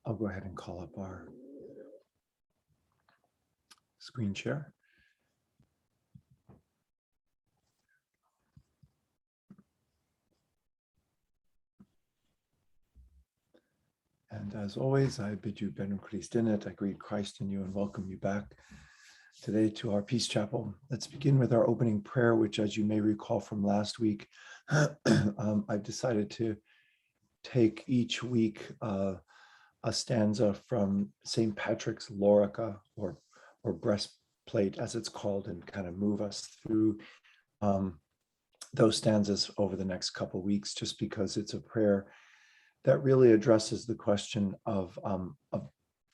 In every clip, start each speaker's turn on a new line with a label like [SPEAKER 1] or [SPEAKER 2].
[SPEAKER 1] I'll go ahead and call up our screen share. And as always, I bid you Benum Christinet. I greet Christ in you and welcome you back today to our Peace Chapel. Let's begin with our opening prayer, which, as you may recall from last week, I've decided to take each week a stanza from St. Patrick's Lorica, or breastplate, as it's called, and kind of move us through those stanzas over the next couple of weeks, just because it's a prayer that really addresses the question of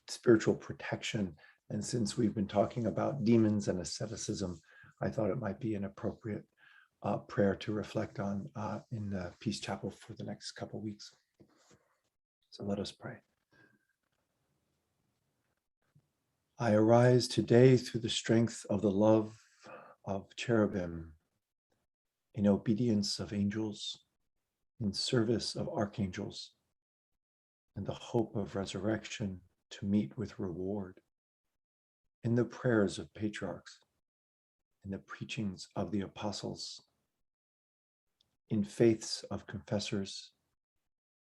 [SPEAKER 1] spiritual protection. And since we've been talking about demons and asceticism, I thought it might be an appropriate prayer to reflect on in the Peace Chapel for the next couple of weeks. So let us pray. I arise today through the strength of the love of cherubim, in obedience of angels, in service of archangels, and the hope of resurrection to meet with reward, in the prayers of patriarchs, in the preachings of the apostles, in faiths of confessors,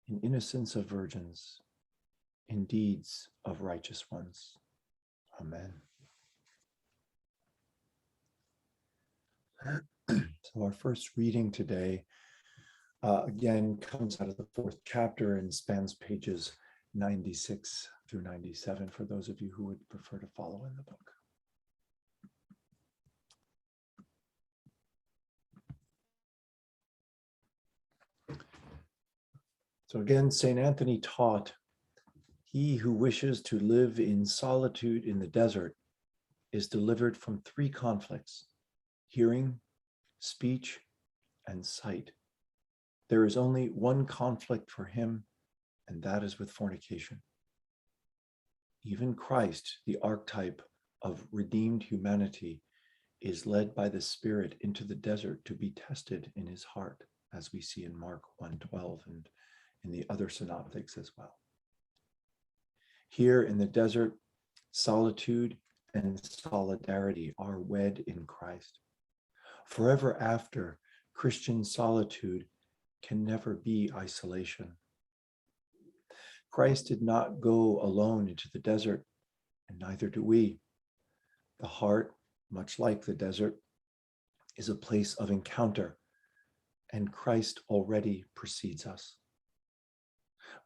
[SPEAKER 1] in innocence of virgins, in deeds of righteous ones. Amen. So our first reading today, again, comes out of the 4th chapter and spans pages 96 through 97 for those of you who would prefer to follow in the book. So again, St. Anthony taught, "He who wishes to live in solitude in the desert is delivered from 3 conflicts: hearing, speech, and sight. There is only one conflict for him, and that is with fornication." Even Christ, the archetype of redeemed humanity, is led by the Spirit into the desert to be tested in his heart, as we see in Mark 1:12 and in the other synoptics as well. Here in the desert, solitude and solidarity are wed in Christ. Forever after, Christian solitude can never be isolation. Christ did not go alone into the desert, and neither do we. The heart, much like the desert, is a place of encounter, and Christ already precedes us.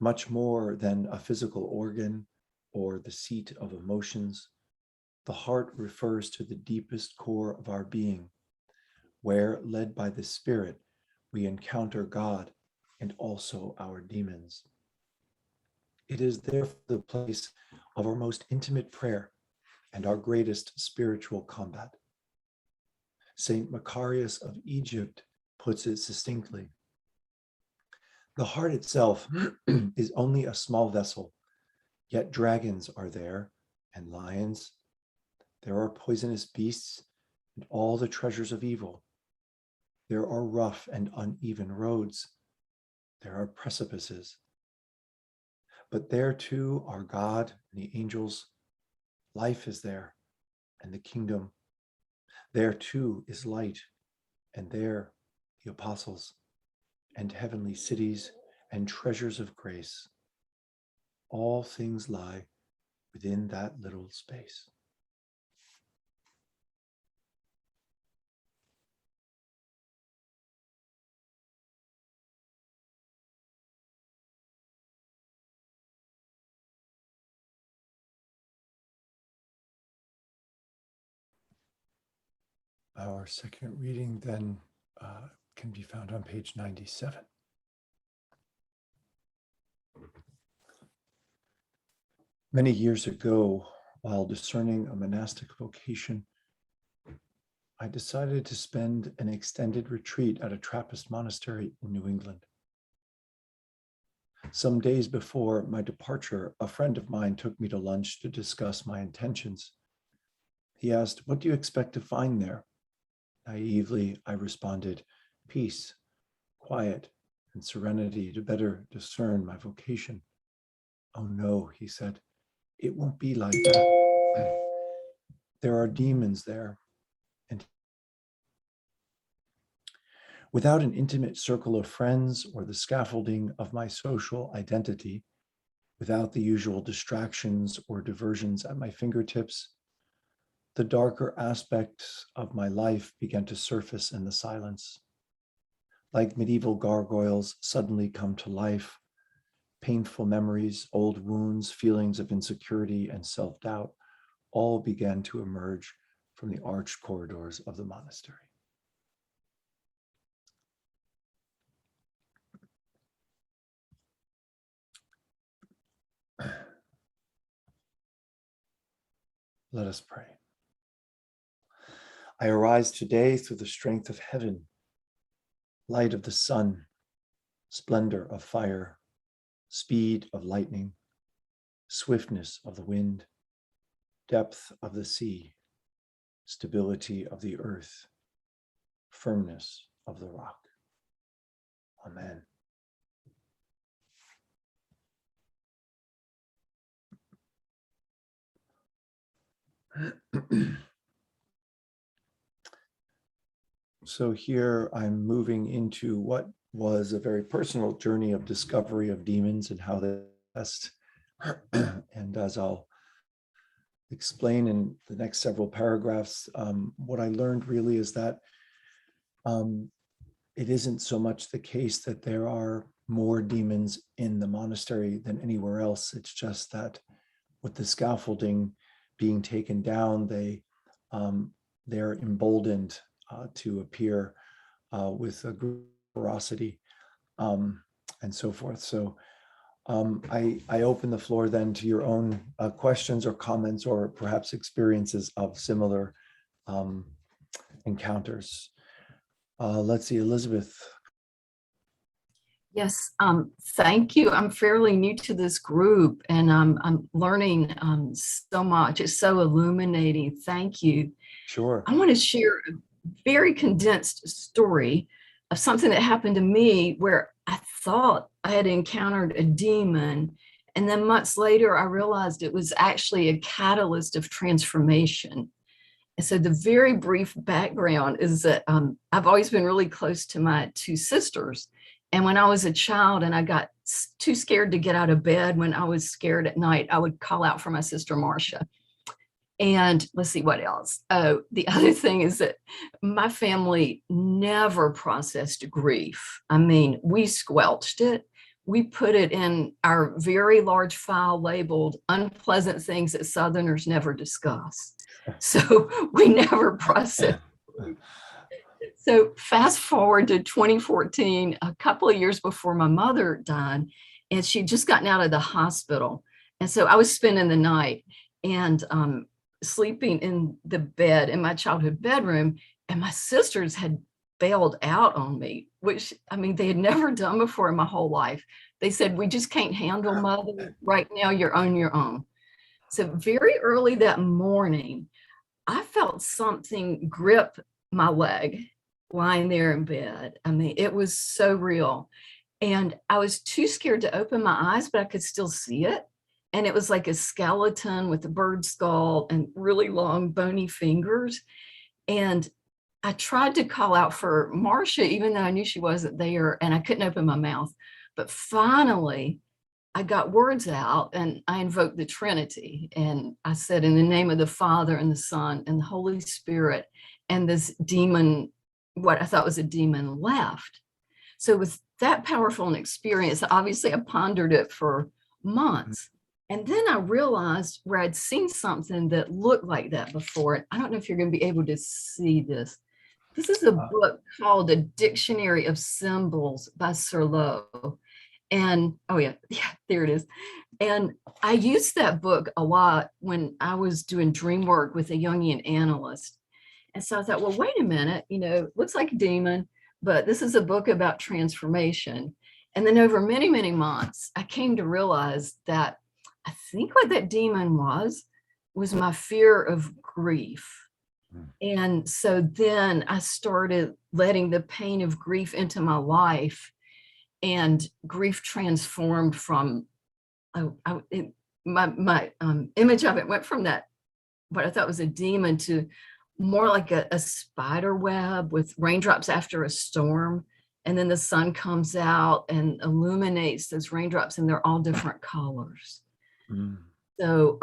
[SPEAKER 1] Much more than a physical organ or the seat of emotions, the heart refers to the deepest core of our being, where, led by the Spirit, we encounter God and also our demons. It is therefore the place of our most intimate prayer and our greatest spiritual combat. Saint Macarius of Egypt puts it succinctly: "The heart itself is only a small vessel, yet dragons are there, and lions. There are poisonous beasts and all the treasures of evil. There are rough and uneven roads. There are precipices. But there too are God and the angels. Life is there, and the kingdom. There too is light, and there the apostles, and heavenly cities, and treasures of grace. All things lie within that little space." Our second reading then can be found on page 97. Many years ago, while discerning a monastic vocation, I decided to spend an extended retreat at a Trappist monastery in New England. Some days before my departure, a friend of mine took me to lunch to discuss my intentions. He asked, "What do you expect to find there?" Naively, I responded, "Peace, quiet, and serenity to better discern my vocation." "Oh no," he said, "it won't be like that. There are demons there." And without an intimate circle of friends or the scaffolding of my social identity, without the usual distractions or diversions at my fingertips, the darker aspects of my life began to surface in the silence. Like medieval gargoyles suddenly come to life, painful memories, old wounds, feelings of insecurity and self-doubt all began to emerge from the arched corridors of the monastery. Let us pray. I arise today through the strength of heaven, light of the sun, splendor of fire, speed of lightning, swiftness of the wind, depth of the sea, stability of the earth, firmness of the rock. Amen. So here I'm moving into what was a very personal journey of discovery of demons and how they best. And as I'll explain in the next several paragraphs, what I learned really is that it isn't so much the case that there are more demons in the monastery than anywhere else. It's just that with the scaffolding being taken down, they're emboldened to appear with a ferocity and so forth. So I open the floor then to your own questions or comments or perhaps experiences of similar encounters. Let's see, Elizabeth.
[SPEAKER 2] Yes, thank you. I'm fairly new to this group and I'm learning so much. It's so illuminating. Thank you.
[SPEAKER 1] Sure.
[SPEAKER 2] I want to share a very condensed story of something that happened to me where I thought I had encountered a demon. And then months later, I realized it was actually a catalyst of transformation. And so the very brief background is that I've always been really close to my two sisters. And when I was a child and I got too scared to get out of bed, when I was scared at night, I would call out for my sister Marcia. And let's see what else. Oh, the other thing is that my family never processed grief. I mean, we squelched it. We put it in our very large file labeled unpleasant things that Southerners never discuss. So we never processed. So fast forward to 2014, a couple of years before my mother died, and she'd just gotten out of the hospital. And so I was spending the night and sleeping in the bed in my childhood bedroom, and my sisters had bailed out on me, which, I mean, they had never done before in my whole life. They said, "We just can't handle Mother right now, you're on your own." So very early that morning, I felt something grip my leg lying there in bed. I mean, it was so real. And I was too scared to open my eyes, but I could still see it. And it was like a skeleton with a bird skull and really long bony fingers. And I tried to call out for Marcia, even though I knew she wasn't there, and I couldn't open my mouth. But finally, I got words out and I invoked the Trinity. And I said, "In the name of the Father and the Son and the Holy Spirit," and this demon, what I thought was a demon, left. So with that powerful an experience, obviously I pondered it for months. And then I realized where I'd seen something that looked like that before. I don't know if you're going to be able to see this. This is a book called A Dictionary of Symbols by Sir Lowe. And oh yeah, there it is. And I used that book a lot when I was doing dream work with a Jungian analyst. And so I thought, well, wait a minute, looks like a demon, but this is a book about transformation. And then over many, many months, I came to realize that I think what that demon was my fear of grief. And so then I started letting the pain of grief into my life, and grief transformed from my image of it went from that, what I thought was a demon, to more like a spider web with raindrops after a storm. And then the sun comes out and illuminates those raindrops, and they're all different colors. So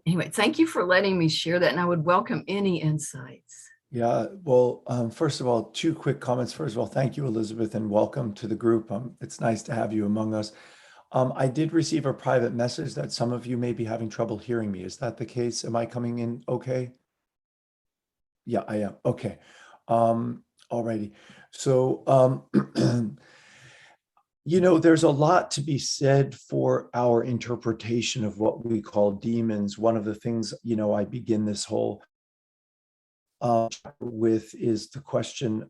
[SPEAKER 2] anyway, thank you for letting me share that. And I would welcome any insights.
[SPEAKER 1] Yeah, well, first of all, two quick comments. First of all, thank you, Elizabeth, and welcome to the group. It's nice to have you among us. I did receive a private message that some of you may be having trouble hearing me. Is that the case? Am I coming in okay? Yeah, I am. Okay. Alrighty. So, there's a lot to be said for our interpretation of what we call demons. One of the things, I begin this whole with is the question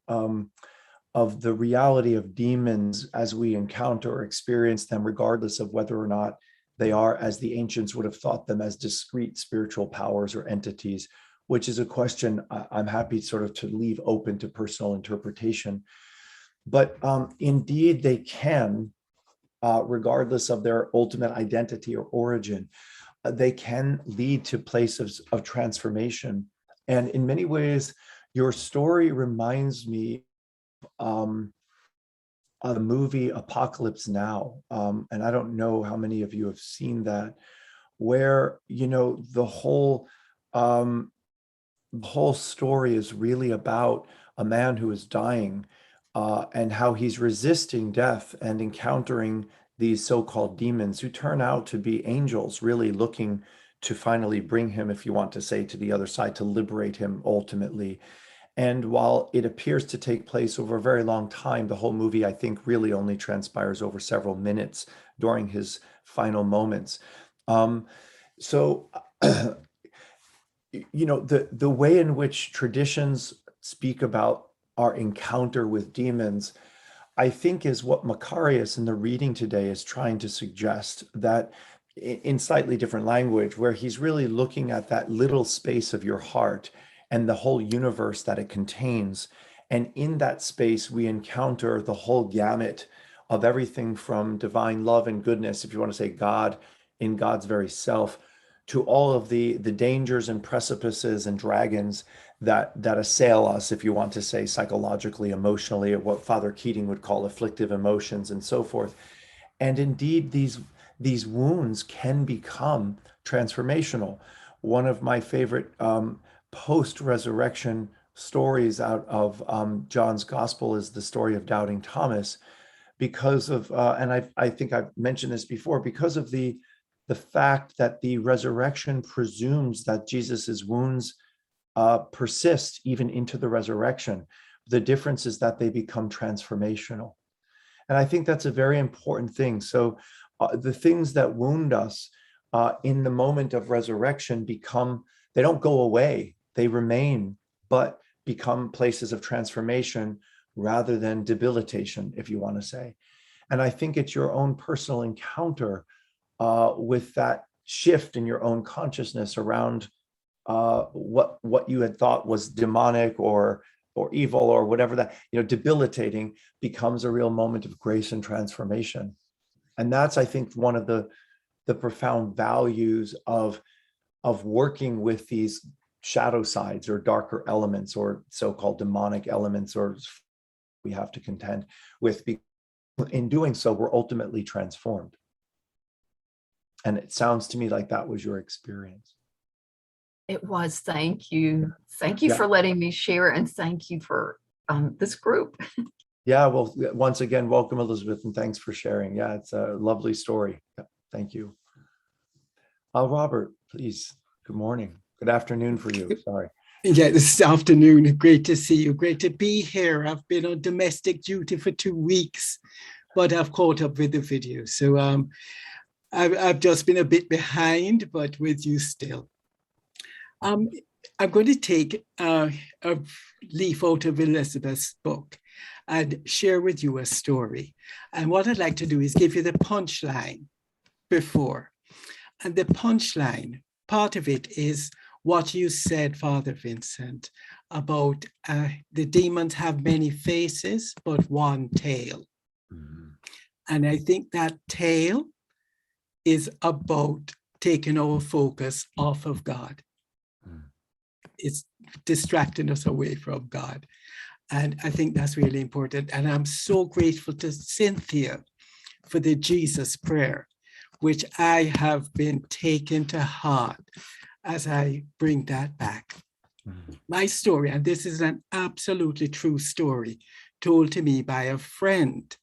[SPEAKER 1] of the reality of demons as we encounter or experience them, regardless of whether or not they are, as the ancients would have thought them, as discrete spiritual powers or entities, which is a question I'm happy sort of to leave open to personal interpretation. But indeed, they can, regardless of their ultimate identity or origin, they can lead to places of transformation. And in many ways, your story reminds me of the movie Apocalypse Now. And I don't know how many of you have seen that, where, the whole story is really about a man who is dying and how he's resisting death and encountering these so-called demons who turn out to be angels, really looking to finally bring him, if you want to say, to the other side, to liberate him ultimately. And while it appears to take place over a very long time, the whole movie, I think, really only transpires over several minutes during his final moments. So, the way in which traditions speak about our encounter with demons, I think, is what Macarius in the reading today is trying to suggest, that in slightly different language, where he's really looking at that little space of your heart and the whole universe that it contains. And in that space, we encounter the whole gamut of everything from divine love and goodness, if you want to say God in God's very self, to all of the dangers and precipices and dragons that assail us, if you want to say psychologically, emotionally, or what Father Keating would call afflictive emotions and so forth. And indeed, these wounds can become transformational. One of my favorite post-resurrection stories out of John's Gospel is the story of doubting Thomas, because of, and I think I've mentioned this before, because of the fact that the resurrection presumes that Jesus's wounds persist even into the resurrection. The difference is that they become transformational. And I think that's a very important thing. So the things that wound us in the moment of resurrection they don't go away, they remain, but become places of transformation rather than debilitation, if you want to say. And I think it's your own personal encounter with that shift in your own consciousness around what you had thought was demonic or evil or whatever, that debilitating, becomes a real moment of grace and transformation. And that's, I think, one of the profound values of working with these shadow sides or darker elements or so-called demonic elements, or we have to contend with. In doing so, we're ultimately transformed. And it sounds to me like that was your experience.
[SPEAKER 2] It was. Thank you. Thank you for letting me share, and thank you for this group.
[SPEAKER 1] Yeah, well, once again, welcome, Elizabeth, and thanks for sharing. Yeah, it's a lovely story. Yeah, thank you. Robert, please. Good morning. Good afternoon for you. Sorry.
[SPEAKER 3] Yeah, this afternoon. Great to see you. Great to be here. I've been on domestic duty for 2 weeks, but I've caught up with the video. So I've just been a bit behind, but with you still. I'm going to take a leaf out of Elizabeth's book and share with you a story. And what I'd like to do is give you the punchline before. And the punchline, part of it is what you said, Father Vincent, about the demons have many faces, but one tail. Mm-hmm. And I think that tail is about taking our focus off of God. Mm. It's distracting us away from God. And I think that's really important. And I'm so grateful to Cynthia for the Jesus prayer, which I have been taken to heart as I bring that back. Mm. My story, and this is an absolutely true story, told to me by a friend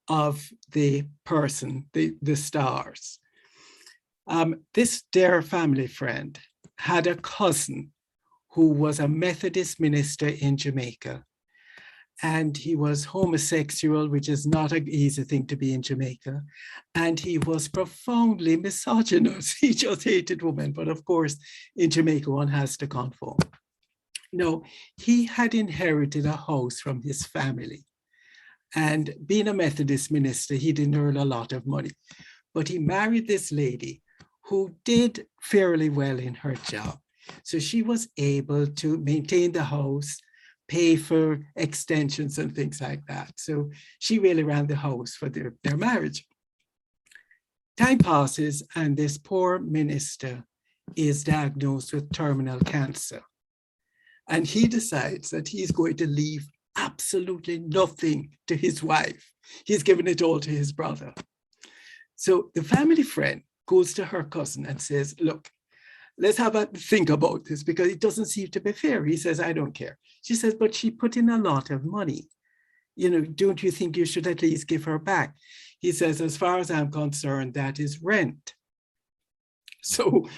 [SPEAKER 3] of the person, the stars. This dear family friend had a cousin who was a Methodist minister in Jamaica. And he was homosexual, which is not an easy thing to be in Jamaica. And he was profoundly misogynist. He just hated women. But of course, in Jamaica, one has to conform. No, he had inherited a house from his family. And being a Methodist minister, he didn't earn a lot of money. But he married this lady who did fairly well in her job. So she was able to maintain the house, pay for extensions and things like that. So she really ran the house for their marriage. Time passes and this poor minister is diagnosed with terminal cancer. And he decides that he's going to leave absolutely nothing to his wife. He's given it all to his brother. So the family friend goes to her cousin and says, look, let's have a think about this because it doesn't seem to be fair. He says, I don't care. She says, but she put in a lot of money. You know, don't you think you should at least give her back? He says, as far as I'm concerned, that is rent. So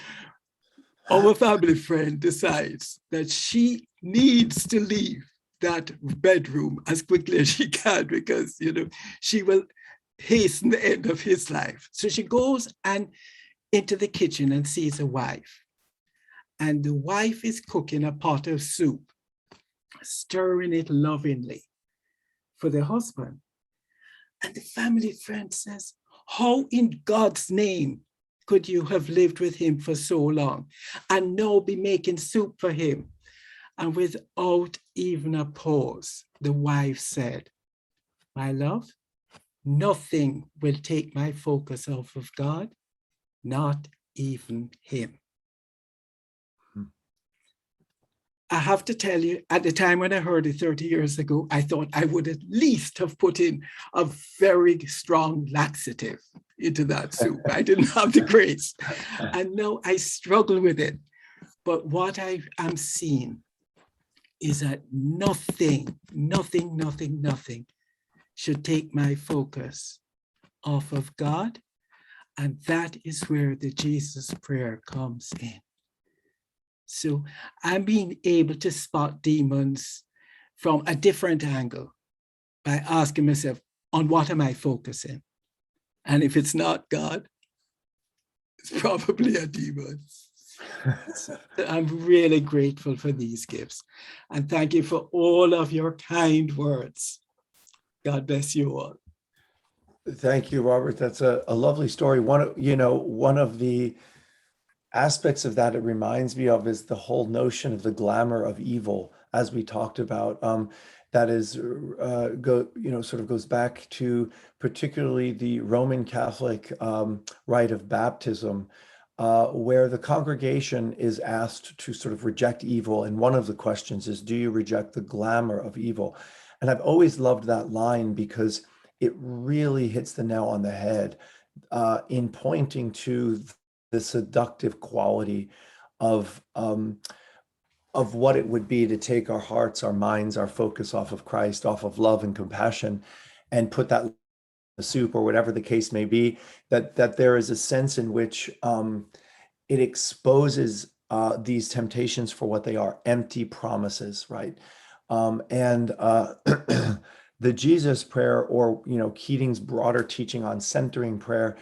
[SPEAKER 3] our family friend decides that she needs to leave that bedroom as quickly as she can because, you know, she will hasten the end of his life. So she goes and into the kitchen and sees a wife. And the wife is cooking a pot of soup, stirring it lovingly for the husband. And the family friend says, how in God's name could you have lived with him for so long and now be making soup for him? And without even a pause, the wife said, my love, nothing will take my focus off of God, not even him. I have to tell you, at the time when I heard it 30 years ago, I thought I would at least have put in a very strong laxative into that soup. I didn't have the grace. And now I struggle with it. But what I am seeing is that nothing should take my focus off of God. And that is where the Jesus prayer comes in. So I'm being able to spot demons from a different angle by asking myself, on what am I focusing? And if it's not God, it's probably a demon. So I'm really grateful for these gifts. And thank you for all of your kind words. God bless you all.
[SPEAKER 1] Thank you, Robert. That's a lovely story. One of the aspects of that it reminds me of is the whole notion of the glamour of evil, as we talked about. That is, sort of goes back to particularly the Roman Catholic rite of baptism, where the congregation is asked to sort of reject evil. And one of the questions is, do you reject the glamour of evil? And I've always loved that line because it really hits the nail on the head in pointing to the seductive quality of what it would be to take our hearts, our minds, our focus off of Christ, off of love and compassion, and put that in the soup or whatever the case may be. That there is a sense in which it exposes these temptations for what they are: empty promises, right? And the Jesus prayer, or Keating's broader teaching on centering prayer,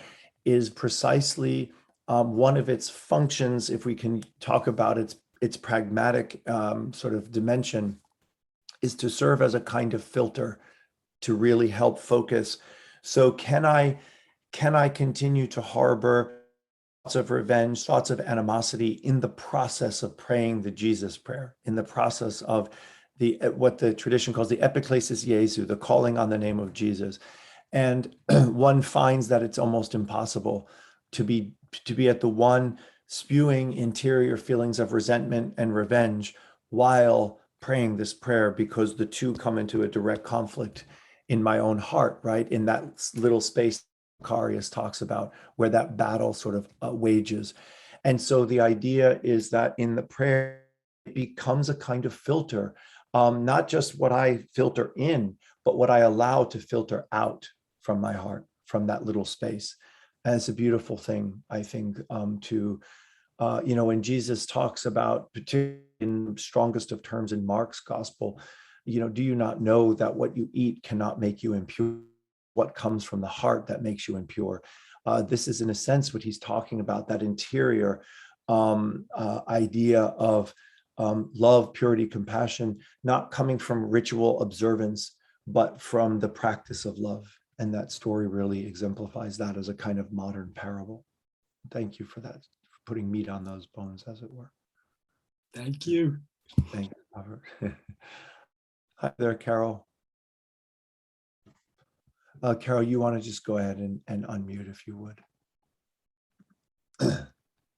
[SPEAKER 1] is precisely one of its functions, if we can talk about its pragmatic sort of dimension, is to serve as a kind of filter to really help focus. So can I continue to harbor thoughts of revenge, thoughts of animosity in the process of praying the Jesus prayer, in the process of what the tradition calls the epiklesis Jesu, the calling on the name of Jesus? And one finds that it's almost impossible to be at the one spewing interior feelings of resentment and revenge while praying this prayer, because the two come into a direct conflict in my own heart, right? In that little space Macarius talks about, where that battle sort of wages. And so the idea is that in the prayer, it becomes a kind of filter, not just what I filter in, but what I allow to filter out from my heart, from that little space. And it's a beautiful thing, I think, when Jesus talks about, particularly in strongest of terms in Mark's gospel, do you not know that what you eat cannot make you impure? What comes from the heart that makes you impure? This is, in a sense, what he's talking about, that interior idea of love, purity, compassion, not coming from ritual observance, but from the practice of love. And that story really exemplifies that as a kind of modern parable. Thank you for that, for putting meat on those bones, as it were.
[SPEAKER 3] Thank you.
[SPEAKER 1] Thank you, Robert. Hi there, Carol. Carol, you want to just go ahead and unmute if you would.
[SPEAKER 4] There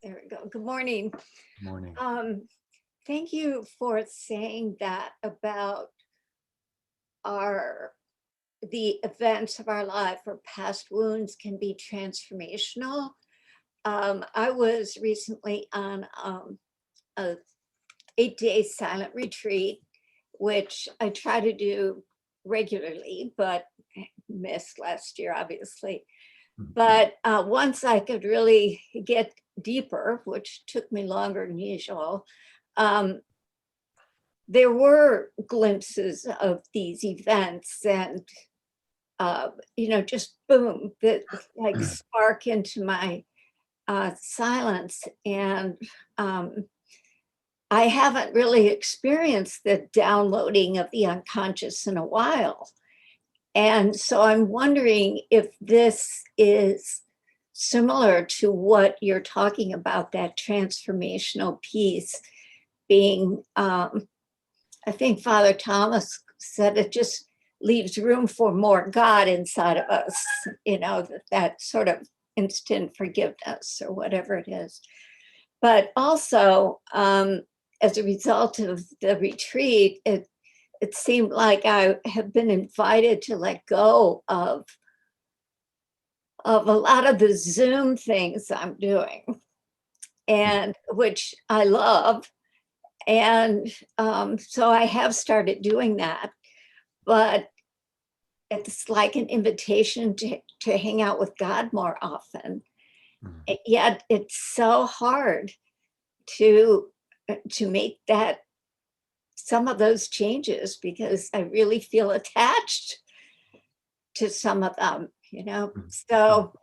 [SPEAKER 4] we go. Good morning.
[SPEAKER 1] Good morning.
[SPEAKER 4] Thank you for saying that about the events of our life or past wounds can be transformational. I was recently on a 8-day silent retreat, which I try to do regularly, but missed last year, obviously. But once I could really get deeper, which took me longer than usual, there were glimpses of these events and, just boom, that like spark into my silence. And I haven't really experienced the downloading of the unconscious in a while. And so I'm wondering if this is similar to what you're talking about, that transformational piece being, I think Father Thomas said it just leaves room for more God inside of us, that sort of instant forgiveness or whatever it is. But also, as a result of the retreat, it seemed like I have been invited to let go of a lot of the Zoom things I'm doing, and which I love. And so I have started doing that, but it's like an invitation to hang out with God more often. Yet it's so hard to make some of those changes, because I really feel attached to some of them, So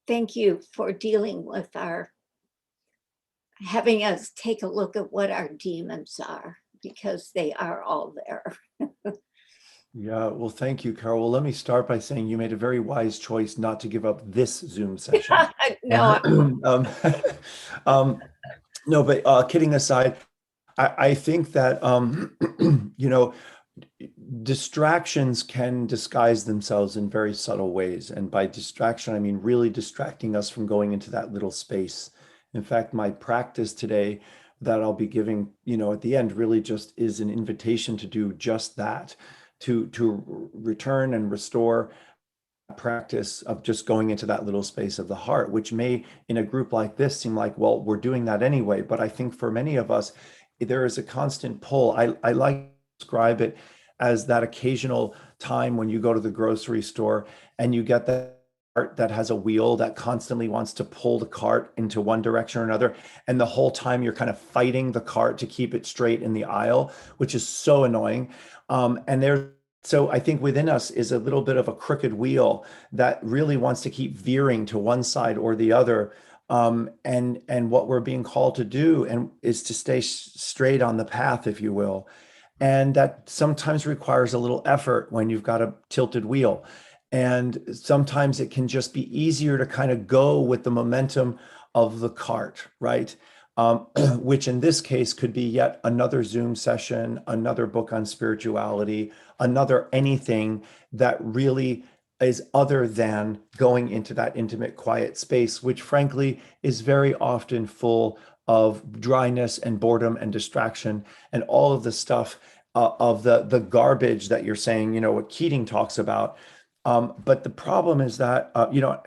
[SPEAKER 4] thank you for dealing with having us take a look at what our demons are, because they are all there.
[SPEAKER 1] Yeah, well, thank you, Carol. Well, let me start by saying you made a very wise choice not to give up this Zoom session.
[SPEAKER 4] No,
[SPEAKER 1] no, but kidding aside, I think that, distractions can disguise themselves in very subtle ways. And by distraction, I mean really distracting us from going into that little space. In fact, my practice today that I'll be giving, at the end really just is an invitation to do just that, to return and restore a practice of just going into that little space of the heart, which may in a group like this seem like, well, we're doing that anyway. But I think for many of us, there is a constant pull. I like to describe it as that occasional time when you go to the grocery store and you get that cart that has a wheel that constantly wants to pull the cart into one direction or another. And the whole time you're kind of fighting the cart to keep it straight in the aisle, which is so annoying. And there's so I think within us is a little bit of a crooked wheel that really wants to keep veering to one side or the other. And what we're being called to do and is to stay straight on the path, if you will. And that sometimes requires a little effort when you've got a tilted wheel. And sometimes it can just be easier to kind of go with the momentum of the cart, right? Which in this case could be yet another Zoom session, another book on spirituality, another anything that really is other than going into that intimate, quiet space, which frankly is very often full of dryness and boredom and distraction and all of the stuff of the garbage that you're saying, what Keating talks about. But the problem is that,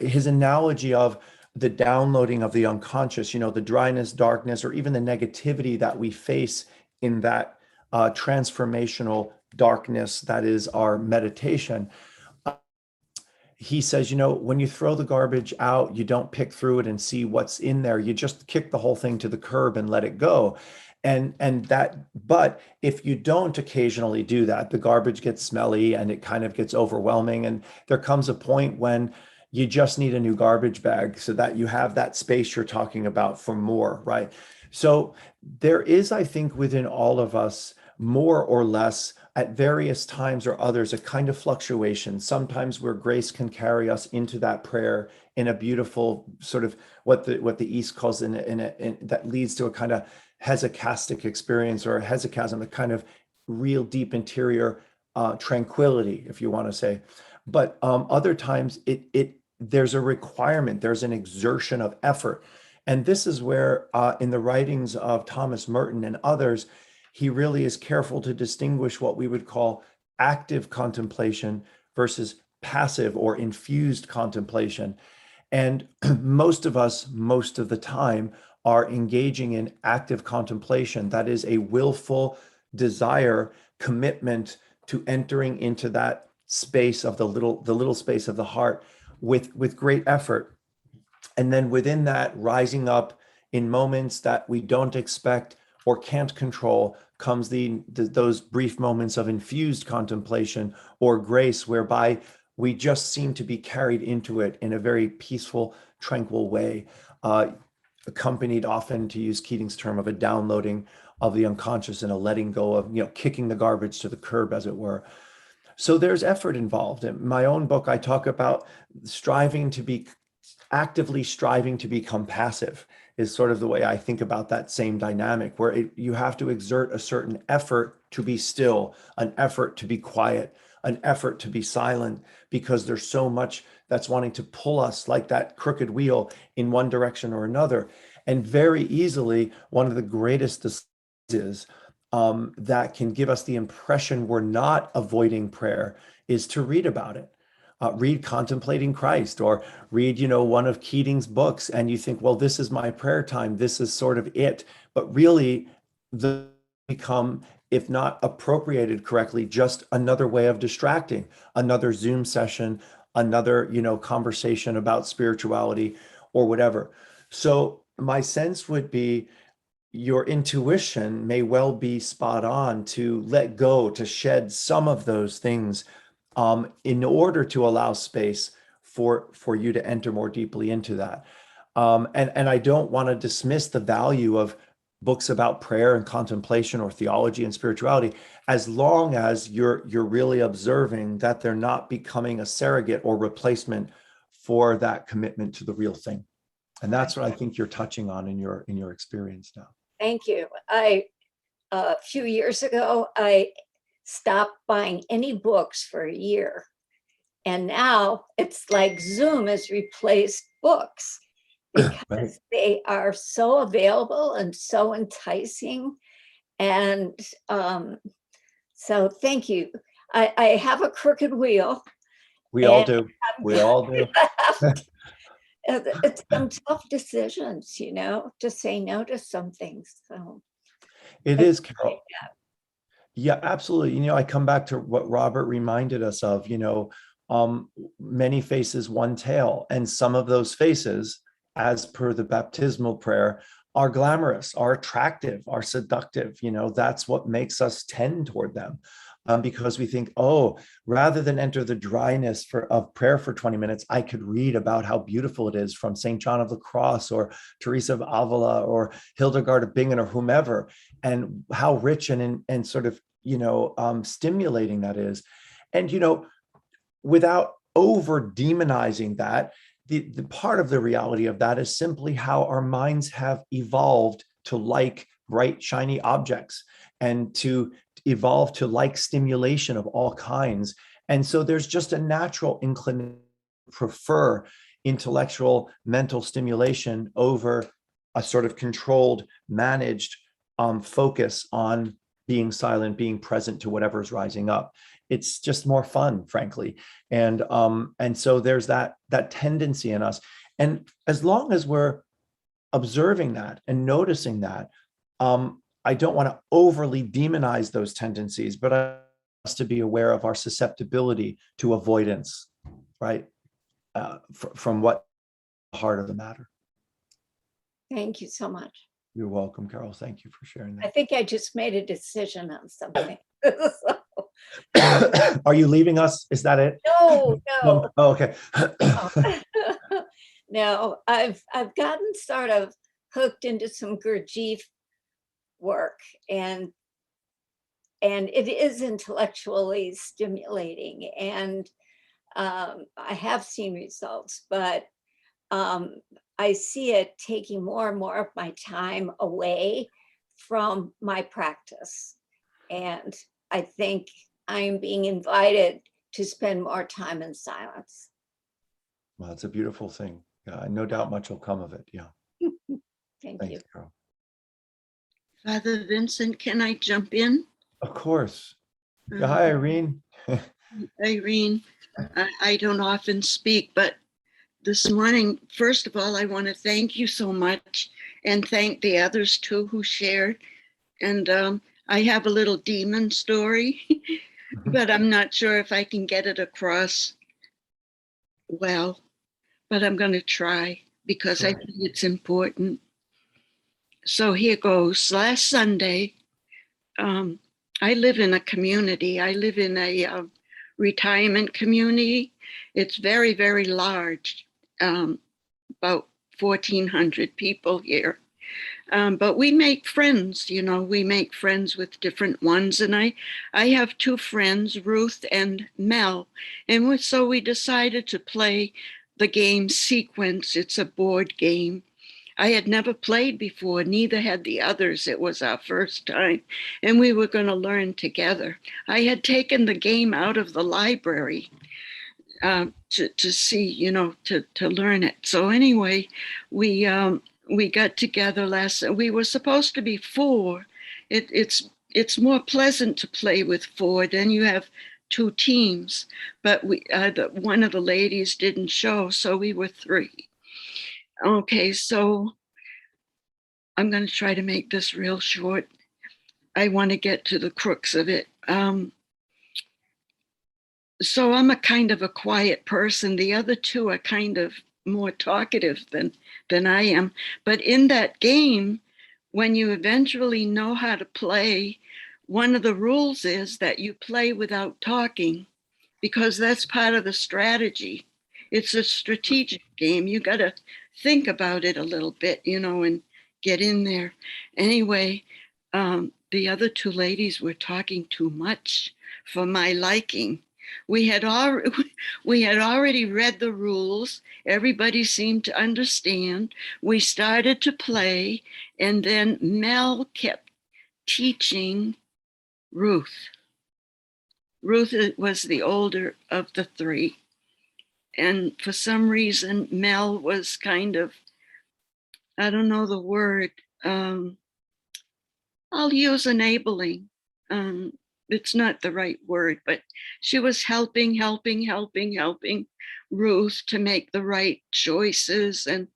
[SPEAKER 1] his analogy of the downloading of the unconscious, the dryness, darkness, or even the negativity that we face in that transformational darkness that is our meditation. He says, when you throw the garbage out, you don't pick through it and see what's in there. You just kick the whole thing to the curb and let it go. But if you don't occasionally do that, the garbage gets smelly and it kind of gets overwhelming. And there comes a point when you just need a new garbage bag so that you have that space you're talking about for more, right? So there is, I think, within all of us, more or less at various times or others, a kind of fluctuation, sometimes where grace can carry us into that prayer in a beautiful sort of what the East calls in that leads to a kind of hesychastic experience or a hesychasm, a kind of real deep interior tranquility, if you want to say. But other times there's a requirement, there's an exertion of effort. And this is where in the writings of Thomas Merton and others, he really is careful to distinguish what we would call active contemplation versus passive or infused contemplation. And most of us, most of the time, are engaging in active contemplation. That is a willful desire, commitment to entering into that space of the little space of the heart with great effort. And then within that, rising up in moments that we don't expect or can't control comes those brief moments of infused contemplation or grace, whereby we just seem to be carried into it in a very peaceful, tranquil way, accompanied often, to use Keating's term, of a downloading of the unconscious and a letting go of, kicking the garbage to the curb, as it were. So there's effort involved. In my own book, I talk about actively striving to become passive is sort of the way I think about that same dynamic, where you have to exert a certain effort to be still, an effort to be quiet, an effort to be silent, because there's so much that's wanting to pull us like that crooked wheel in one direction or another. And very easily, one of the greatest diseases that can give us the impression we're not avoiding prayer is to read about it. Read Contemplating Christ, or read, one of Keating's books, and you think, well, this is my prayer time. This is sort of it. But really, the become, if not appropriated correctly, just another way of distracting, another Zoom session, another, conversation about spirituality or whatever. So my sense would be your intuition may well be spot on to let go, to shed some of those things in order to allow space for you to enter more deeply into that. And I don't want to dismiss the value of books about prayer and contemplation or theology and spirituality, as long as you're really observing that they're not becoming a surrogate or replacement for that commitment to the real thing. And that's what I think you're touching on in your experience now.
[SPEAKER 4] Thank you. A few years ago, I stopped buying any books for a year. And now it's like Zoom has replaced books because
[SPEAKER 1] Right.
[SPEAKER 4] they are so available and so enticing. And so thank you. I have a crooked wheel.
[SPEAKER 1] We all do. We all do.
[SPEAKER 4] It's some tough decisions, to say no to some things. So
[SPEAKER 1] It is, Carol. Yeah, absolutely. I come back to what Robert reminded us of, many faces, one tail. And some of those faces, as per the baptismal prayer, are glamorous, are attractive, are seductive. That's what makes us tend toward them. because we think, oh, rather than enter the dryness of prayer for 20 minutes, I could read about how beautiful it is from St. John of the Cross or Teresa of Avila or Hildegard of Bingen or whomever, and how rich and sort of, stimulating that is. And, without over demonizing that, the part of the reality of that is simply how our minds have evolved to like bright, shiny objects and to evolve to like stimulation of all kinds. And so there's just a natural inclination to prefer intellectual, mental stimulation over a sort of controlled, managed focus on being silent, being present to whatever's rising up. It's just more fun, frankly. And so there's that tendency in us. And as long as we're observing that and noticing that, I don't want to overly demonize those tendencies, but I want to be aware of our susceptibility to avoidance, right? From what the heart of the matter.
[SPEAKER 4] Thank you so much.
[SPEAKER 1] You're welcome, Carol. Thank you for sharing
[SPEAKER 4] I
[SPEAKER 1] that.
[SPEAKER 4] think I just made a decision on something.
[SPEAKER 1] Are you leaving us? Is that it?
[SPEAKER 4] No.
[SPEAKER 1] Oh, okay.
[SPEAKER 4] No, I've gotten sort of hooked into some Gurdjieff work, and it is intellectually stimulating, and I have seen results, but I see it taking more and more of my time away from my practice, and I think I'm being invited to spend more time in silence.
[SPEAKER 1] Well, it's a beautiful thing. Yeah, no doubt much will come of it. Yeah.
[SPEAKER 4] Thank
[SPEAKER 1] Thanks,
[SPEAKER 4] you.
[SPEAKER 1] Carol.
[SPEAKER 5] Father Vincent, can I jump in?
[SPEAKER 1] Of course. Yeah, hi, Irene.
[SPEAKER 5] Irene, I don't often speak, but this morning, first of all, I want to thank you so much and thank the others too who shared. And I have a little demon story, but I'm not sure if I can get it across well, but I'm going to try because I think it's important. So here goes. Last Sunday, I live in a community. I live in a retirement community. It's very, very large, about 1,400 people here. But we make friends, we make friends with different ones. And I have two friends, Ruth and Mel. And so we decided to play the game Sequence. It's a board game. I had never played before, neither had the others. It was our first time, and we were going to learn together. I had taken the game out of the library to see, to learn it. So anyway, we got together we were supposed to be four. It's more pleasant to play with four, then you have two teams, but one of the ladies didn't show, so we were three. Okay, so I'm going to try to make this real short. I want to get to the crux of it. So I'm a kind of a quiet person. The other two are kind of more talkative than I am. But in that game, when you eventually know how to play, one of the rules is that you play without talking, because that's part of the strategy. It's a strategic game. You got to think about it a little bit, and get in there. Anyway, the other two ladies were talking too much for my liking. We had already read the rules. Everybody seemed to understand. We started to play, and then Mel kept teaching Ruth. Ruth was the older of the three. And for some reason, Mel was kind of, I don't know the word, I'll use enabling. It's not the right word, but she was helping Ruth to make the right choices. And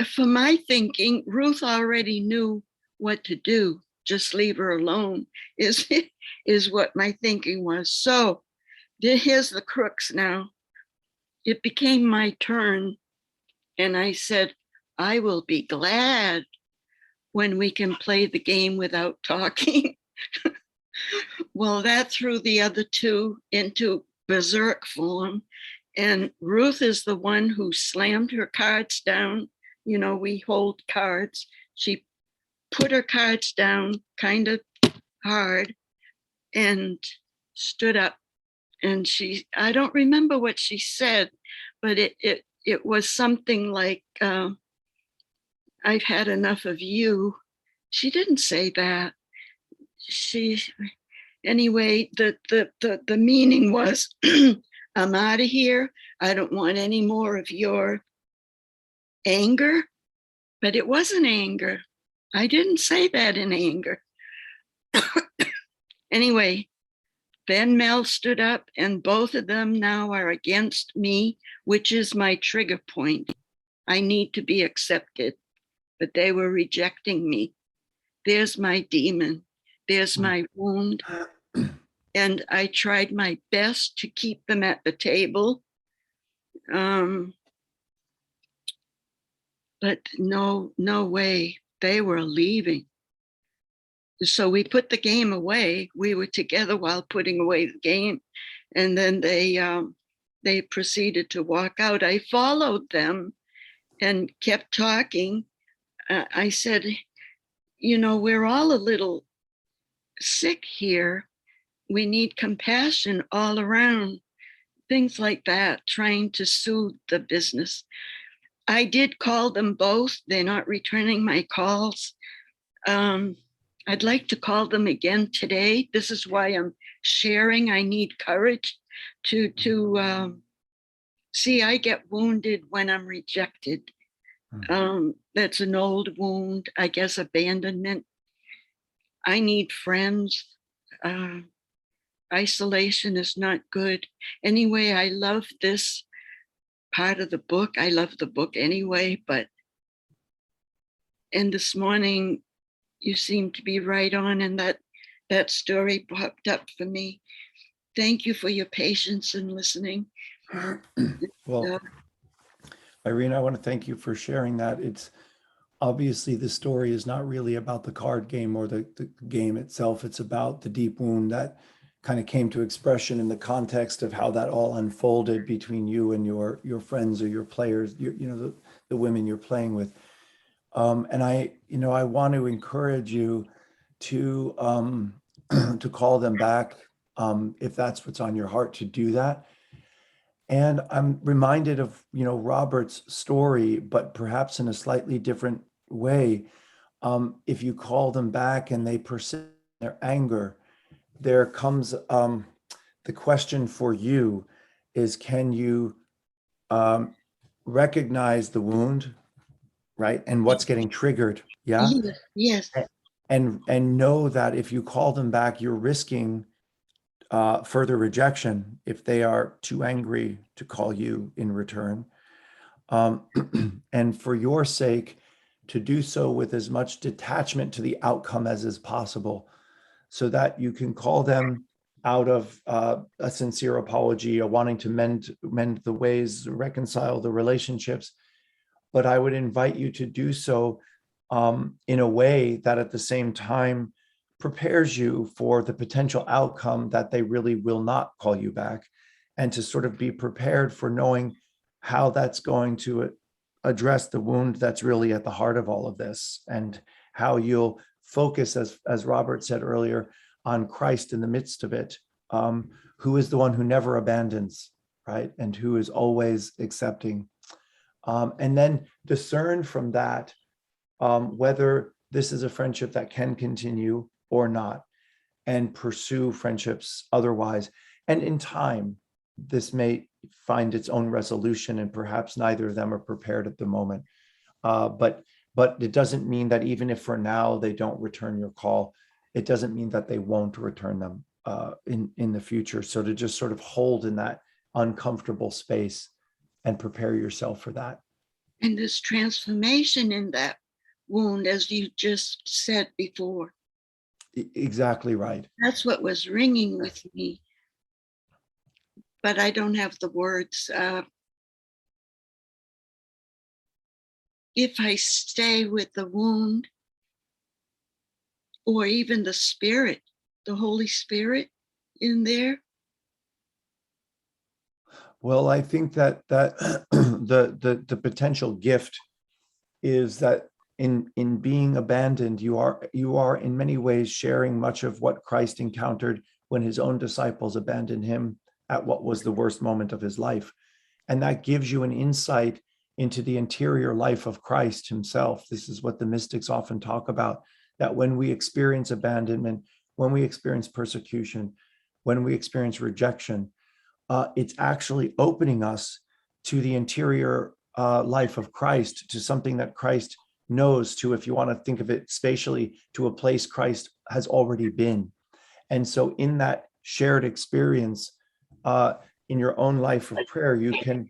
[SPEAKER 5] for my thinking, Ruth already knew what to do. Just leave her alone is what my thinking was. So here's the crux now. It became my turn, and I said, I will be glad when we can play the game without talking. Well, that threw the other two into berserk form. And Ruth is the one who slammed her cards down. You know, we hold cards. She put her cards down kind of hard and stood up. And I don't remember what she said, but it was something like, I've had enough of you. She didn't say that. Anyway, the meaning was, I'm out of here. I don't want any more of your anger. But it wasn't anger. I didn't say that in anger. Anyway, then Mel stood up, and both of them now are against me, which is my trigger point. I need to be accepted, but they were rejecting me. There's my demon. There's my wound. And I tried my best to keep them at the table. But no way. They were leaving. So we put the game away. We were together while putting away the game. And then they proceeded to walk out. I followed them and kept talking. I said, you know, we're all a little sick here. We need compassion all around. Things like that, trying to soothe the business. I did call them both. They're not returning my calls. I'd like to call them again today. This is why I'm sharing. I need courage to see. I get wounded when I'm rejected. That's an old wound, I guess, abandonment. I need friends. Isolation is not good. Anyway, I love this part of the book. I love the book anyway, and this morning you seem to be right on, and that story popped up for me. Thank you for your patience and listening.
[SPEAKER 1] Well, Irene, I want to thank you for sharing that. It's obviously the story is not really about the card game or the game itself. It's about the deep wound that kind of came to expression in the context of how that all unfolded between you and your friends or your players, the women you're playing with. And I want to encourage you to to call them back if that's what's on your heart, to do that. And I'm reminded of Robert's story, but perhaps in a slightly different way. If you call them back and they persist in their anger, there comes the question for you is, can you recognize the wound, right? And what's getting triggered. Yeah.
[SPEAKER 5] Yes.
[SPEAKER 1] And know that if you call them back, you're risking further rejection if they are too angry to call you in return. And for your sake, to do so with as much detachment to the outcome as is possible, so that you can call them out of a sincere apology, or wanting to mend the ways, reconcile the relationships. But I would invite you to do so in a way that at the same time prepares you for the potential outcome that they really will not call you back, and to sort of be prepared for knowing how that's going to address the wound that's really at the heart of all of this, and how you'll focus, as Robert said earlier, on Christ in the midst of it, who is the one who never abandons, right? And who is always accepting. And then discern from that whether this is a friendship that can continue or not, and pursue friendships otherwise. And in time, this may find its own resolution, and perhaps neither of them are prepared at the moment. But it doesn't mean that even if for now they don't return your call, it doesn't mean that they won't return them in the future. So to just sort of hold in that uncomfortable space and prepare yourself for that.
[SPEAKER 5] And this transformation in that wound, as you just said before.
[SPEAKER 1] Exactly right.
[SPEAKER 5] That's what was ringing with me. But I don't have the words. If I stay with the wound, or even the spirit the Holy Spirit in there?
[SPEAKER 1] Well, I think that the potential gift is that in being abandoned, you are in many ways sharing much of what Christ encountered when his own disciples abandoned him at what was the worst moment of his life. And that gives you an insight into the interior life of Christ himself. This is what the mystics often talk about, that when we experience abandonment, when we experience persecution, when we experience rejection, it's actually opening us to the interior life of Christ, to something that Christ knows, to, if you want to think of it spatially, to a place Christ has already been. And so in that shared experience, in your own life of prayer, you can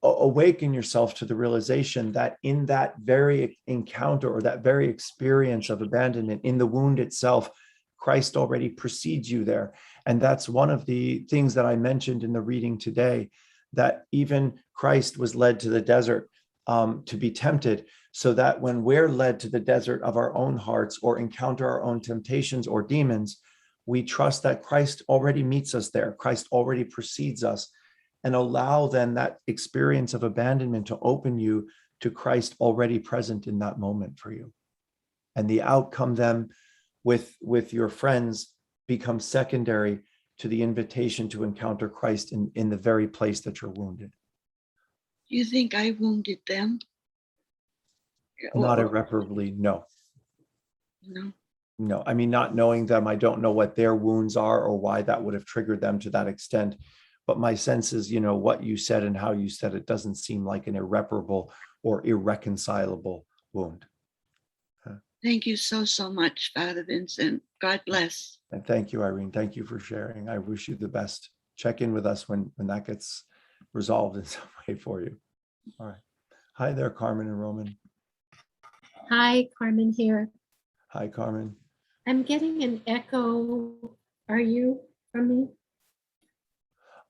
[SPEAKER 1] awaken yourself to the realization that in that very encounter or that very experience of abandonment, in the wound itself, Christ already precedes you there. And that's one of the things that I mentioned in the reading today, that even Christ was led to the desert to be tempted, so that when we're led to the desert of our own hearts or encounter our own temptations or demons, we trust that Christ already meets us there. Christ already precedes us, and allow then that experience of abandonment to open you to Christ already present in that moment for you. And the outcome then with your friends becomes secondary to the invitation to encounter Christ in the very place that you're wounded.
[SPEAKER 5] Do you think I wounded them?
[SPEAKER 1] Not irreparably, no.
[SPEAKER 5] No.
[SPEAKER 1] No, I mean, not knowing them, I don't know what their wounds are or why that would have triggered them to that extent. But my sense is, what you said and how you said it doesn't seem like an irreparable or irreconcilable wound.
[SPEAKER 5] Thank you so much, Father Vincent. God bless.
[SPEAKER 1] And thank you, Irene. Thank you for sharing. I wish you the best. Check in with us when that gets resolved in some way for you. All right. Hi there, Carmen and Roman.
[SPEAKER 6] Hi, Carmen here.
[SPEAKER 1] Hi, Carmen.
[SPEAKER 6] I'm getting an echo. Are you from me?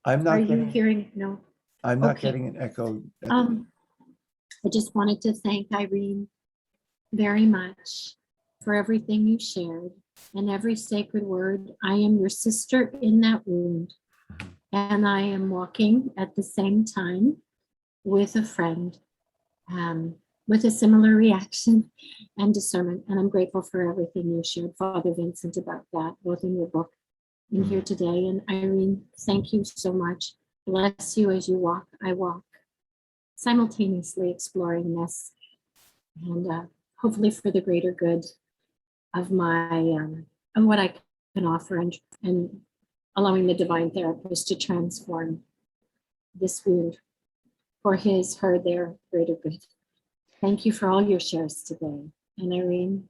[SPEAKER 1] I'm
[SPEAKER 6] Are
[SPEAKER 1] not
[SPEAKER 6] you
[SPEAKER 1] getting,
[SPEAKER 6] hearing? No.
[SPEAKER 1] I'm not
[SPEAKER 6] Okay.
[SPEAKER 1] getting an echo.
[SPEAKER 6] I just wanted to thank Irene very much for everything you shared and every sacred word. I am your sister in that wound, and I am walking at the same time with a friend with a similar reaction and discernment. And I'm grateful for everything you shared, Father Vincent, about that, both in your book and here today. And Irene, thank you so much. Bless you as you walk, I walk, simultaneously exploring this, and hopefully for the greater good of my of what I can offer, and allowing the divine therapist to transform this wound for his, her, their greater good. Thank you for all your shares today. And Irene,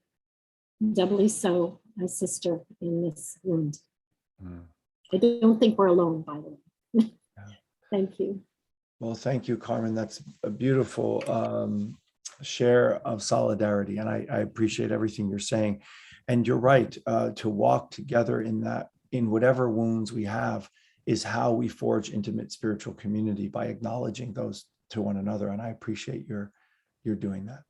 [SPEAKER 6] doubly so, my sister in this wound. I don't think we're alone, by the way. Thank you.
[SPEAKER 1] Well, thank you, Carmen. That's a beautiful share of solidarity. And I appreciate everything you're saying. And you're right, to walk together in that, in whatever wounds we have, is how we forge intimate spiritual community, by acknowledging those to one another. And I appreciate you're doing that.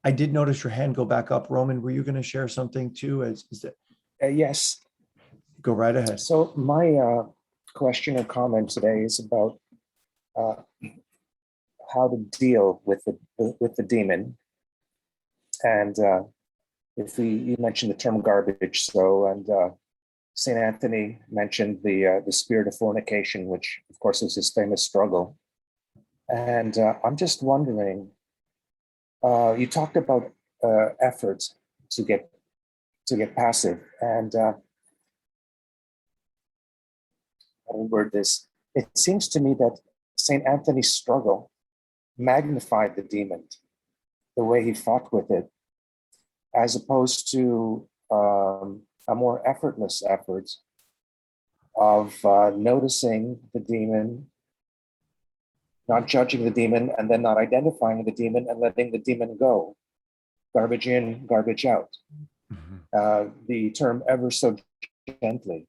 [SPEAKER 1] I did notice your hand go back up. Roman, were you going to share something too?
[SPEAKER 7] Yes.
[SPEAKER 1] Go right ahead.
[SPEAKER 7] So my question or comment today is about how to deal with the demon. And if you mentioned the term garbage, and St. Anthony mentioned the spirit of fornication, which of course is his famous struggle. And I'm just wondering, you talked about efforts to get passive, and I'll word this. It seems to me that St. Anthony's struggle magnified the demon, the way he fought with it, as opposed to a more effortless effort of noticing the demon, not judging the demon, and then not identifying the demon and letting the demon go. Garbage in, garbage out. The term ever so gently.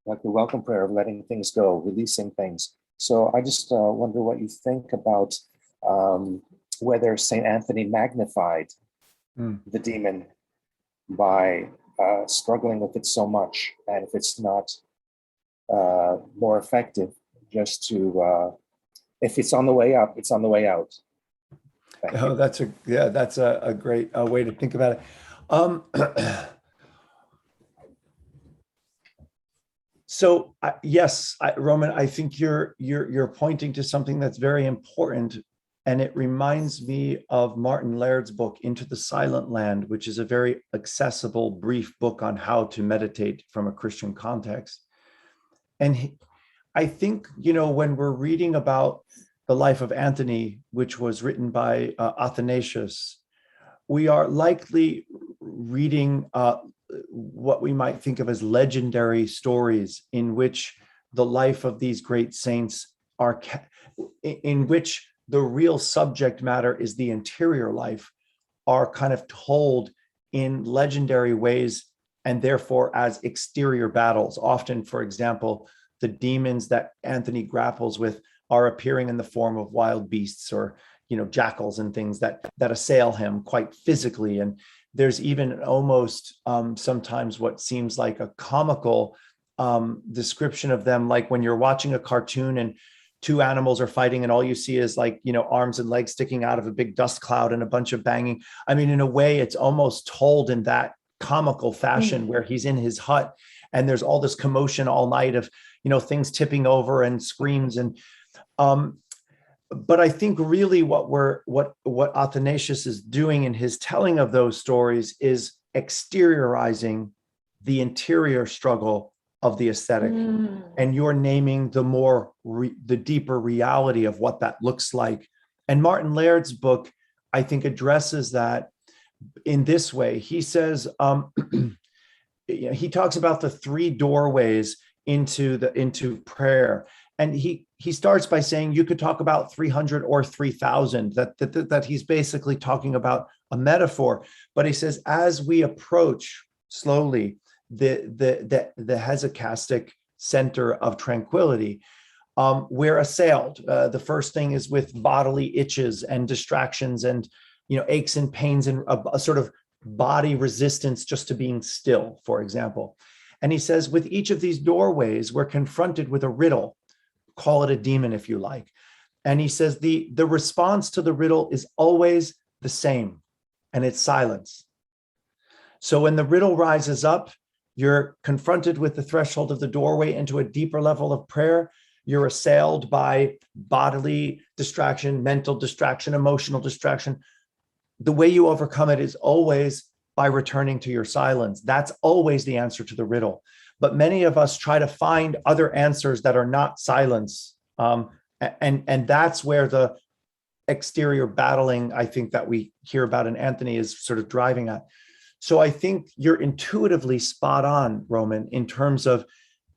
[SPEAKER 7] Like the welcome prayer of letting things go, releasing things. So I just wonder what you think about whether St. Anthony magnified the demon by struggling with it so much, and if it's not more effective, just to if it's on the way up, it's on the way out. Thank you.
[SPEAKER 1] Oh, that's a great way to think about it. So yes, Roman, I think you're pointing to something that's very important, and it reminds me of Martin Laird's book Into the Silent Land, which is a very accessible, brief book on how to meditate from a Christian context. And I think, when we're reading about the life of Anthony, which was written by Athanasius, we are likely reading what we might think of as legendary stories in which the life of these great saints in which the real subject matter is the interior life, are kind of told in legendary ways, and therefore as exterior battles. Often, for example, the demons that Anthony grapples with are appearing in the form of wild beasts or jackals and things that assail him quite physically. And there's even almost sometimes what seems like a comical description of them, like when you're watching a cartoon and two animals are fighting and all you see is arms and legs sticking out of a big dust cloud and a bunch of banging. I mean, in a way, it's almost told in that comical fashion where he's in his hut and there's all this commotion all night of things tipping over and screams. And but I think really what Athanasius is doing in his telling of those stories is exteriorizing the interior struggle of the ascetic, and you're naming the deeper reality of what that looks like. And Martin Laird's book, I think, addresses that in this way. He says he talks about the three doorways into prayer. And he starts by saying you could talk about 300 or 3,000, that he's basically talking about a metaphor. But he says, as we approach slowly the hesychastic center of tranquility, we're assailed. The first thing is with bodily itches and distractions and aches and pains and a sort of body resistance just to being still, for example. And he says, with each of these doorways, we're confronted with a riddle. Call it a demon if you like. And he says the response to the riddle is always the same, and it's silence. So when the riddle rises up, you're confronted with the threshold of the doorway into a deeper level of prayer. You're assailed by bodily distraction, mental distraction, emotional distraction. The way you overcome it is always by returning to your silence. That's always the answer to the riddle. But many of us try to find other answers that are not silence. And that's where the exterior battling, I think, that we hear about in Anthony is sort of driving at. So I think you're intuitively spot on, Roman, in terms of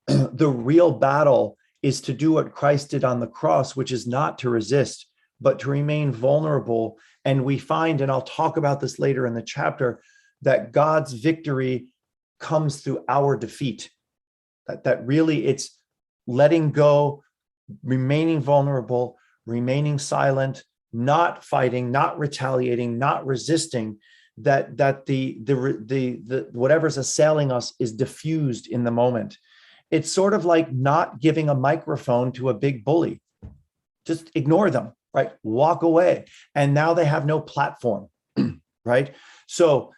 [SPEAKER 1] the real battle is to do what Christ did on the cross, which is not to resist, but to remain vulnerable. And we find, and I'll talk about this later in the chapter, that God's victory comes through our defeat. That really it's letting go, remaining vulnerable, remaining silent, not fighting, not retaliating, not resisting, that the whatever's assailing us is diffused in the moment. It's sort of like not giving a microphone to a big bully. Just ignore them, right? Walk away. And now they have no platform, right? So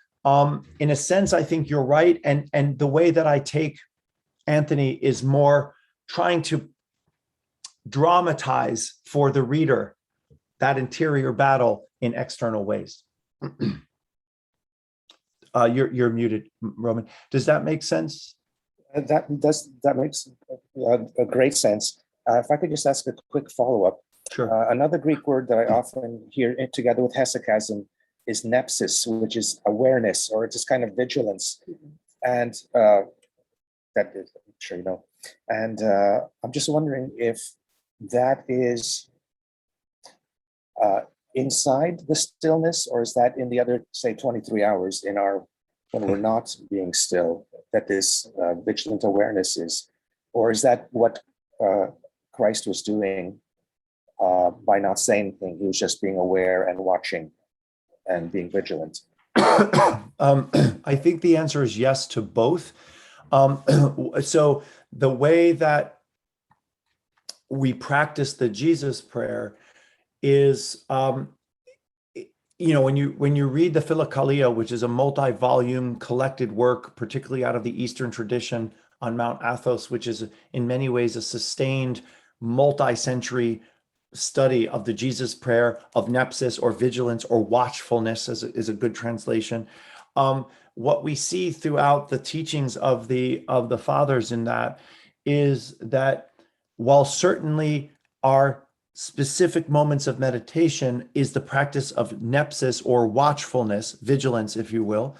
[SPEAKER 1] in a sense, I think you're right. And the way that I take Anthony is more trying to dramatize for the reader that interior battle in external ways. You're muted, Roman. Does that make sense?
[SPEAKER 7] That makes a great sense. If I could just ask a quick follow-up.
[SPEAKER 1] Sure.
[SPEAKER 7] Another Greek word that I often hear together with hesychasm is nepsis, which is awareness, or just kind of vigilance. And that is, I'm sure you know. And I'm just wondering if that is inside the stillness, or is that in the other, say, 23 hours when we're not being still, that this vigilant awareness is, or is that what Christ was doing by not saying anything? He was just being aware and watching and being vigilant.
[SPEAKER 1] I think the answer is yes to both. So the way that we practice the Jesus prayer is, when you read the Philokalia, which is a multi-volume collected work, particularly out of the Eastern tradition on Mount Athos, which is in many ways a sustained multi-century study of the Jesus prayer, of nepsis or vigilance or watchfulness is a good translation. What we see throughout the teachings of the fathers in that is that while certainly our specific moments of meditation is the practice of nepsis or watchfulness, vigilance, if you will,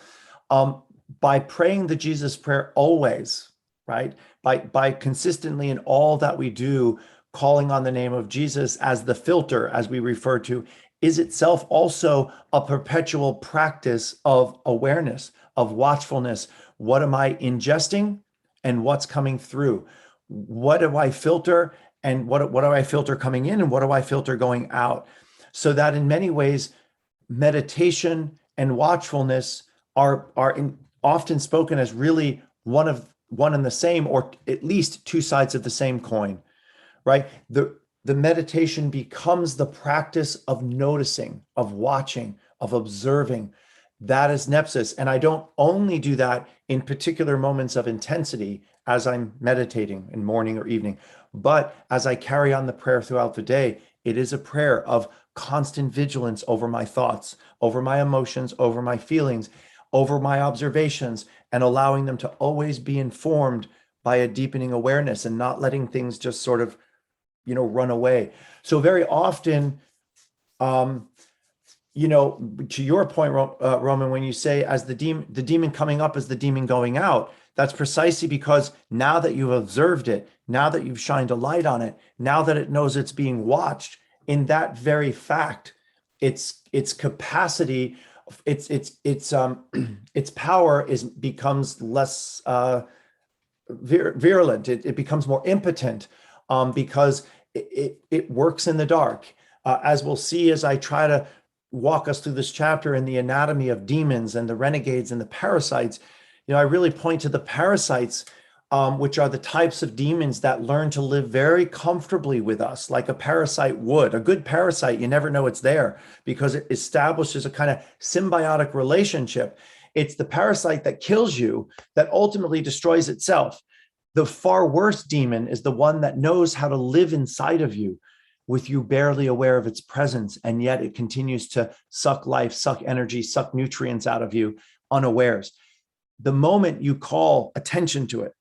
[SPEAKER 1] by praying the Jesus prayer always, right? By consistently in all that we do, calling on the name of Jesus as the filter, as we refer to, is itself also a perpetual practice of awareness, of watchfulness. What am I ingesting and what's coming through? What do I filter? And what do I filter coming in and what do I filter going out? So that in many ways, meditation and watchfulness are often spoken as really one and the same, or at least two sides of the same coin, right? The meditation becomes the practice of noticing, of watching, of observing. That is nepsis. And I don't only do that in particular moments of intensity as I'm meditating in morning or evening, but as I carry on the prayer throughout the day, it is a prayer of constant vigilance over my thoughts, over my emotions, over my feelings, over my observations, and allowing them to always be informed by a deepening awareness and not letting things just sort of, run away. So very often, to your point, Roman, when you say as the demon coming up is the demon going out, that's precisely because now that you've observed it, now that you've shined a light on it, now that it knows it's being watched, in that very fact, its capacity, its power becomes less virulent. It becomes more impotent because it works in the dark. As we'll see as I try to walk us through this chapter in the anatomy of demons and the renegades and the parasites, I really point to the parasites, which are the types of demons that learn to live very comfortably with us, like a parasite would. A good parasite, you never know it's there because it establishes a kind of symbiotic relationship. It's the parasite that kills you that ultimately destroys itself. The far worse demon is the one that knows how to live inside of you with you barely aware of its presence, and yet it continues to suck life, suck energy, suck nutrients out of you unawares. The moment you call attention to it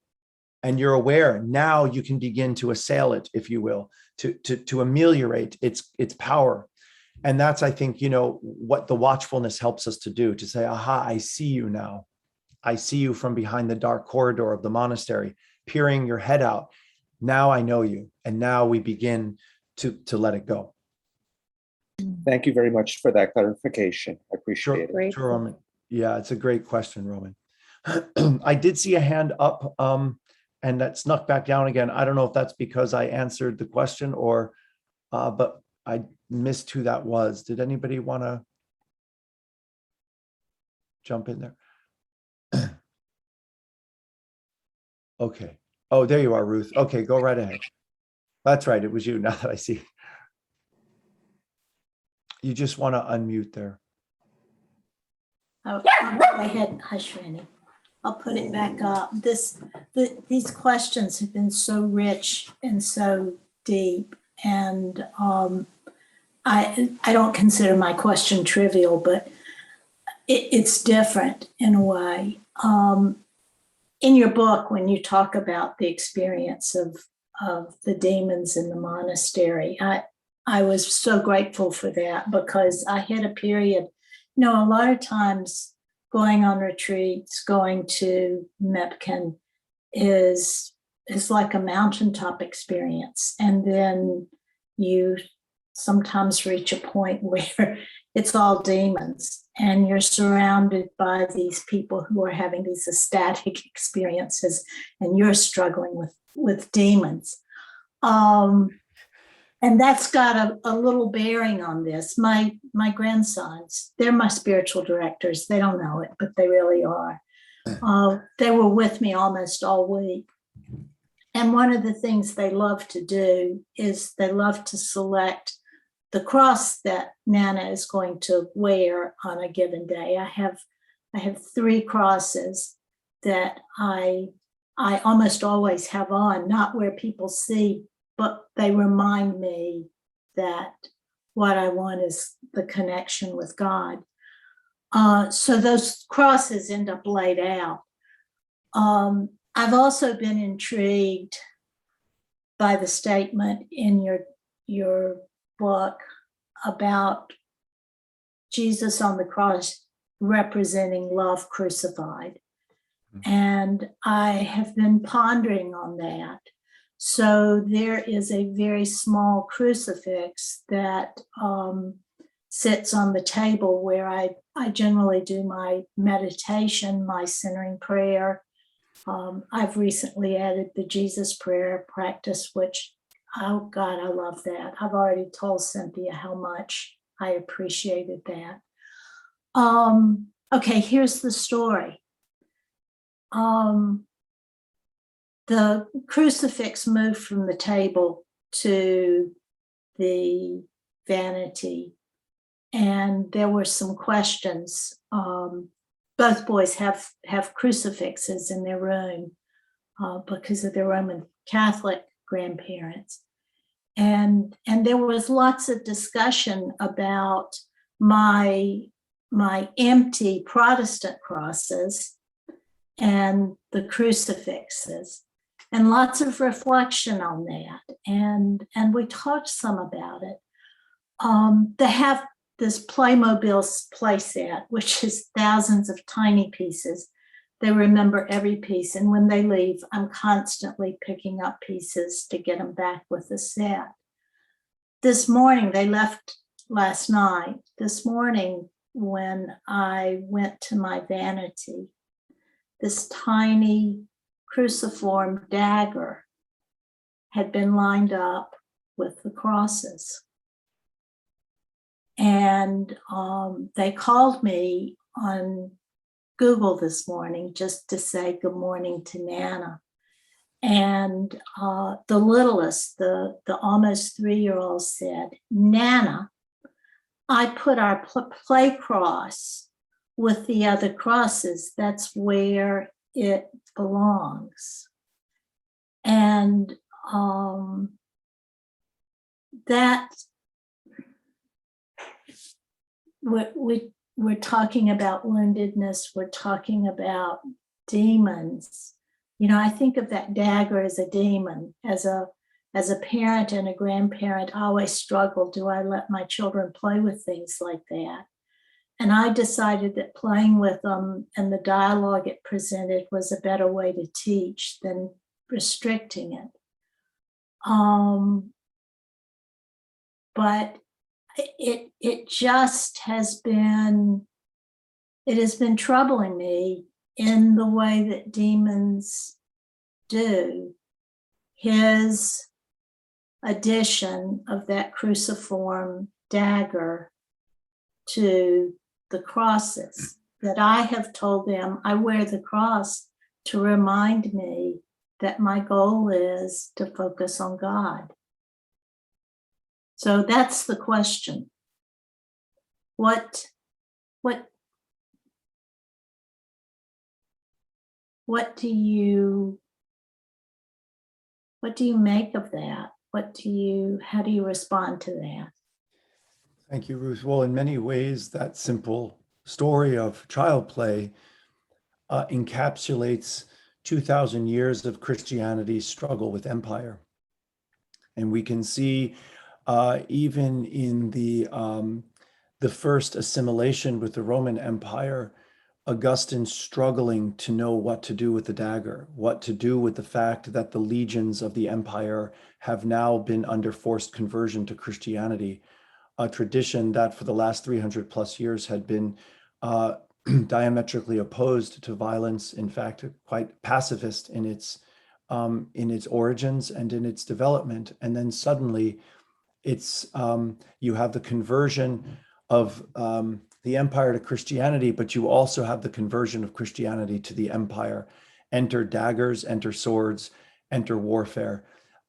[SPEAKER 1] and you're aware, now you can begin to assail it, if you will, to ameliorate its power. And that's, I think, what the watchfulness helps us to do, to say, aha, I see you now. I see you from behind the dark corridor of the monastery, peering your head out. Now I know you. And now we begin to let it go.
[SPEAKER 7] Thank you very much for that clarification. I appreciate it.
[SPEAKER 1] Sure, Roman. Yeah, it's a great question, Roman. I did see a hand up and that snuck back down again. I don't know if that's because I answered the question or, but I missed who that was. Did anybody want to jump in there? Okay. Oh, there you are, Ruth. Okay, go right ahead. That's right. It was you, now that I see. You just want to unmute there.
[SPEAKER 8] Oh, I had, hush, Randy. I'll put it back up. These questions have been so rich and so deep, and I don't consider my question trivial, but it's different in a way. In your book, when you talk about the experience of the demons in the monastery, I was so grateful for that, because I had a period, a lot of times going on retreats, going to Mepkin is like a mountaintop experience. And then you sometimes reach a point where it's all demons and you're surrounded by these people who are having these ecstatic experiences and you're struggling with demons. And that's got a little bearing on this. My grandsons, they're my spiritual directors. They don't know it, but they really are. They were with me almost all week. And one of the things they love to do is they love to select the cross that Nana is going to wear on a given day. I have 3 crosses that I almost always have on, not where people see, but they remind me that what I want is the connection with God. So those crosses end up laid out. I've also been intrigued by the statement in your book about Jesus on the cross representing love crucified. And I have been pondering on that. So there is a very small crucifix that sits on the table where I generally do my meditation, my centering prayer. I've recently added the Jesus prayer practice, which, oh God, I love that. I've already told Cynthia how much I appreciated that. Okay, here's the story. The crucifix moved from the table to the vanity, and there were some questions. Both boys have crucifixes in their room because of their Roman Catholic grandparents, and there was lots of discussion about my empty Protestant crosses and the crucifixes, and lots of reflection on that. And we talked some about it. They have this Playmobil playset, which is thousands of tiny pieces. They remember every piece. And when they leave, I'm constantly picking up pieces to get them back with the set. This morning, they left last night. This morning, when I went to my vanity, this tiny cruciform dagger had been lined up with the crosses. And they called me on Google this morning just to say good morning to Nana. And the littlest, the almost 3-year-old said, Nana, I put our play cross with the other crosses. That's where it belongs. And that we're talking about woundedness, we're talking about demons. You know, I think of that dagger as a demon. As a parent and a grandparent, I always struggle. Do I let my children play with things like that? And I decided that playing with them and the dialogue it presented was a better way to teach than restricting it. But it just has been troubling me in the way that demons do. His addition of that cruciform dagger to the crosses, that I have told them I wear the cross to remind me that my goal is to focus on God. So that's the question. What do you make of that? How do you respond to that?
[SPEAKER 1] Thank you, Ruth. Well, in many ways, that simple story of child play encapsulates 2,000 years of Christianity's struggle with empire. And we can see even in the first assimilation with the Roman Empire, Augustine struggling to know what to do with the dagger, what to do with the fact that the legions of the empire have now been under forced conversion to Christianity, a tradition that for the last 300 plus years had been diametrically opposed to violence, in fact, quite pacifist in its origins and in its development. And then suddenly it's you have the conversion of the empire to Christianity, but you also have the conversion of Christianity to the empire. Enter daggers, enter swords, enter warfare,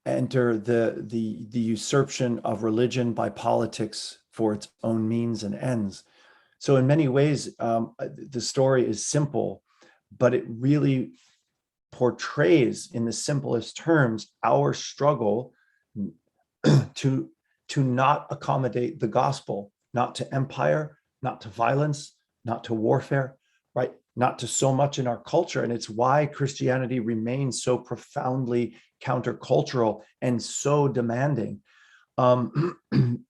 [SPEAKER 1] enter the usurpation of religion by politics for its own means and ends. So in many ways, the story is simple, but it really portrays in the simplest terms our struggle to not accommodate the gospel, not to empire, not to violence, not to warfare, right? Not to so much in our culture. And it's why Christianity remains so profoundly countercultural and so demanding, and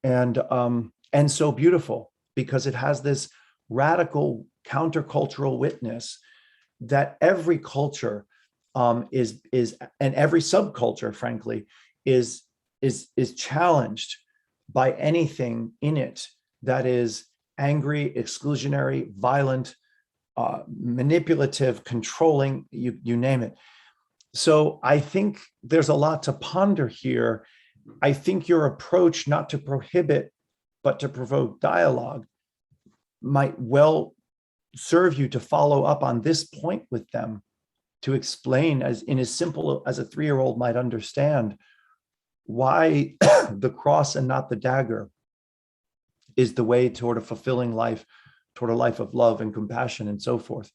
[SPEAKER 1] so beautiful, because it has this radical countercultural witness that every culture is and every subculture, frankly, is challenged by anything in it that is angry, exclusionary, violent, manipulative, controlling, you name it. So I think there's a lot to ponder here. I think your approach, not to prohibit, but to provoke dialogue, might well serve you to follow up on this point with them, to explain as simple as a 3-year-old might understand why the cross and not the dagger is the way toward a fulfilling life, toward a life of love and compassion and so forth,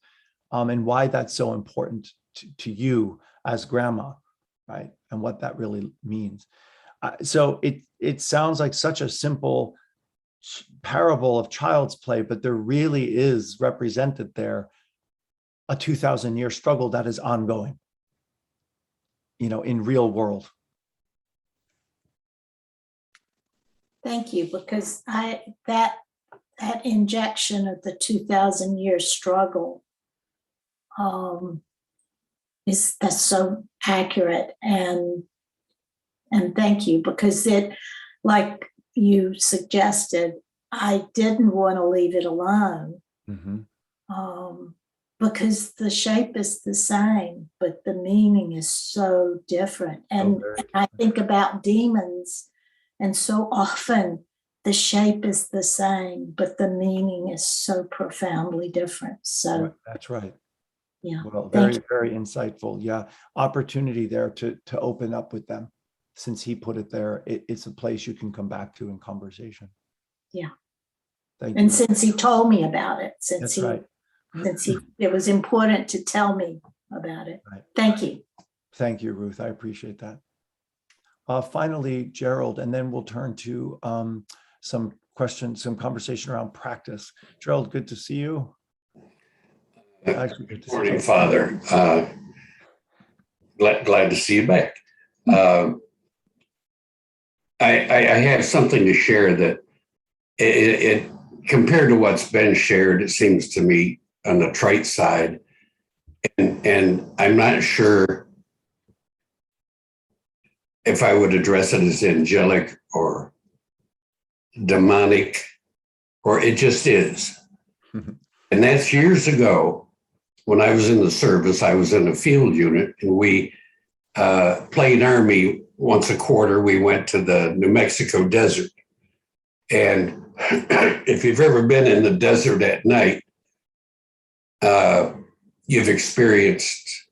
[SPEAKER 1] and why that's so important to you as grandma, right? And what that really means. So it sounds like such a simple parable of child's play, but there really is represented there a 2,000-year struggle that is ongoing, in real world.
[SPEAKER 8] Thank you, because that injection of the 2,000-year struggle that's so accurate, and thank you, because it, like you suggested, I didn't want to leave it alone, because the shape is the same, but the meaning is so different. And I think about demons, and so often the shape is the same, but the meaning is so profoundly different. So
[SPEAKER 1] right, that's right.
[SPEAKER 8] Yeah.
[SPEAKER 1] Well, very, very insightful. Yeah. Opportunity there to open up with them. Since he put it there, it's a place you can come back to in conversation.
[SPEAKER 8] Yeah.
[SPEAKER 1] Thank
[SPEAKER 8] and
[SPEAKER 1] you.
[SPEAKER 8] since he told me about it, it was important to tell me about it.
[SPEAKER 1] Right.
[SPEAKER 8] Thank you.
[SPEAKER 1] Thank you, Ruth. I appreciate that. Finally, Gerald, and then we'll turn to some questions, some conversation around practice. Gerald, good to see you. Actually, good to see you.
[SPEAKER 9] Morning, Father. Glad to see you back. I have something to share that it compared to what's been shared, it seems to me on the trite side, and I'm not sure if I would address it as angelic or demonic, or it just is. And that's years ago when I was in the service. I was in a field unit, and we played Army once a quarter. We went to the New Mexico desert. And if you've ever been in the desert at night, you've experienced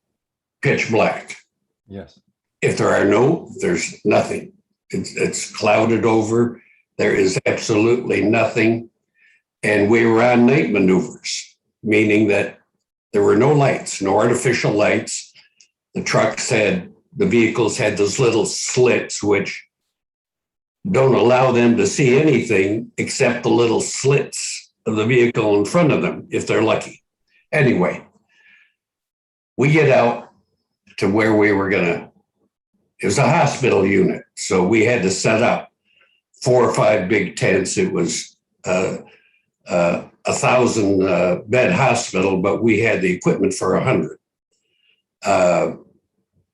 [SPEAKER 9] pitch black.
[SPEAKER 1] Yes.
[SPEAKER 9] If there's nothing. It's clouded over. There is absolutely nothing. And we were on night maneuvers, meaning that there were no lights, no artificial lights. The vehicles had those little slits, which don't allow them to see anything except the little slits of the vehicle in front of them, if they're lucky. Anyway, we get out to where we were it was a hospital unit. So we had to set up 4 or 5 big tents. It was a 1,000 bed hospital, but we had the equipment for 100.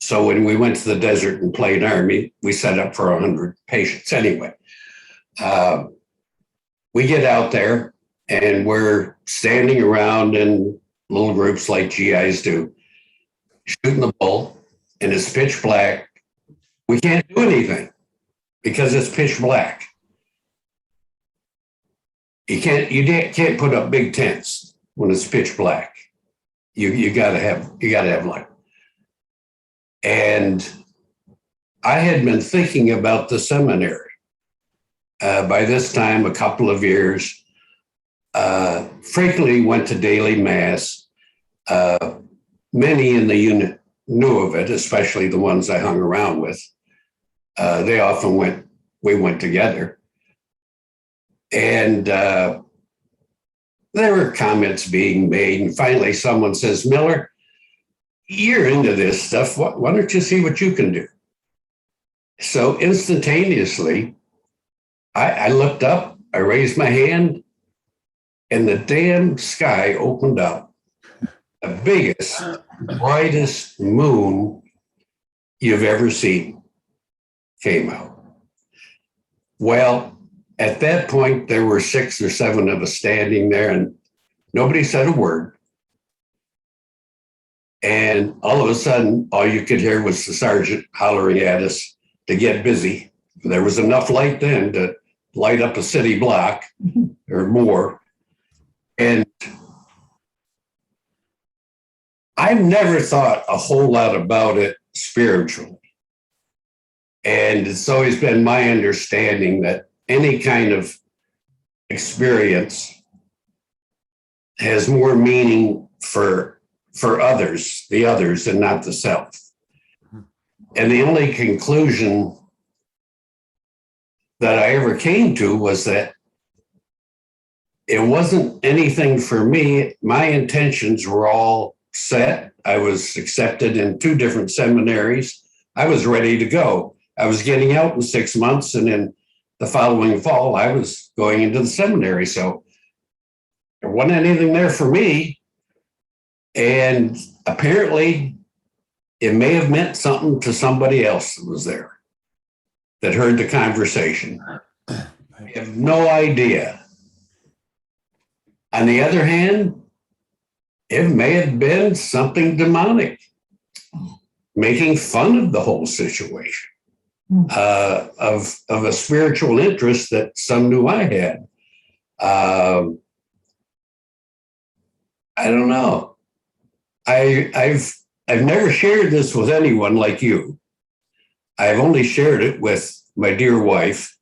[SPEAKER 9] So when we went to the desert and played Army, we set up for 100 patients. Anyway, we get out there and we're standing around in little groups like GIs do, shooting the bull, and it's pitch black. We can't do anything. because it's pitch black. You can't put up big tents when it's pitch black. You gotta have light. And I had been thinking about the seminary. By this time, a couple of years, frequently went to daily mass. Many in the unit knew of it, especially the ones I hung around with. We went together. And there were comments being made. And finally, someone says, Miller, you're into this stuff. Why don't you see what you can do? So instantaneously, I looked up, I raised my hand, and the damn sky opened up. The biggest, brightest moon you've ever seen came out. Well, at that point, there were 6 or 7 of us standing there, and nobody said a word. And all of a sudden, all you could hear was the sergeant hollering at us to get busy. There was enough light then to light up a city block or more. And I've never thought a whole lot about it spiritually. And it's always been my understanding that any kind of experience has more meaning for others, the others, and not the self. And the only conclusion that I ever came to was that it wasn't anything for me. My intentions were all set. I was accepted in 2 different seminaries. I was ready to go. I was getting out in 6 months, and then the following fall, I was going into the seminary. So there wasn't anything there for me. And apparently, it may have meant something to somebody else that was there, that heard the conversation. I have no idea. On the other hand, it may have been something demonic, making fun of the whole situation, of a spiritual interest that some knew I had. I don't know. I've never shared this with anyone like you. I've only shared it with my dear wife,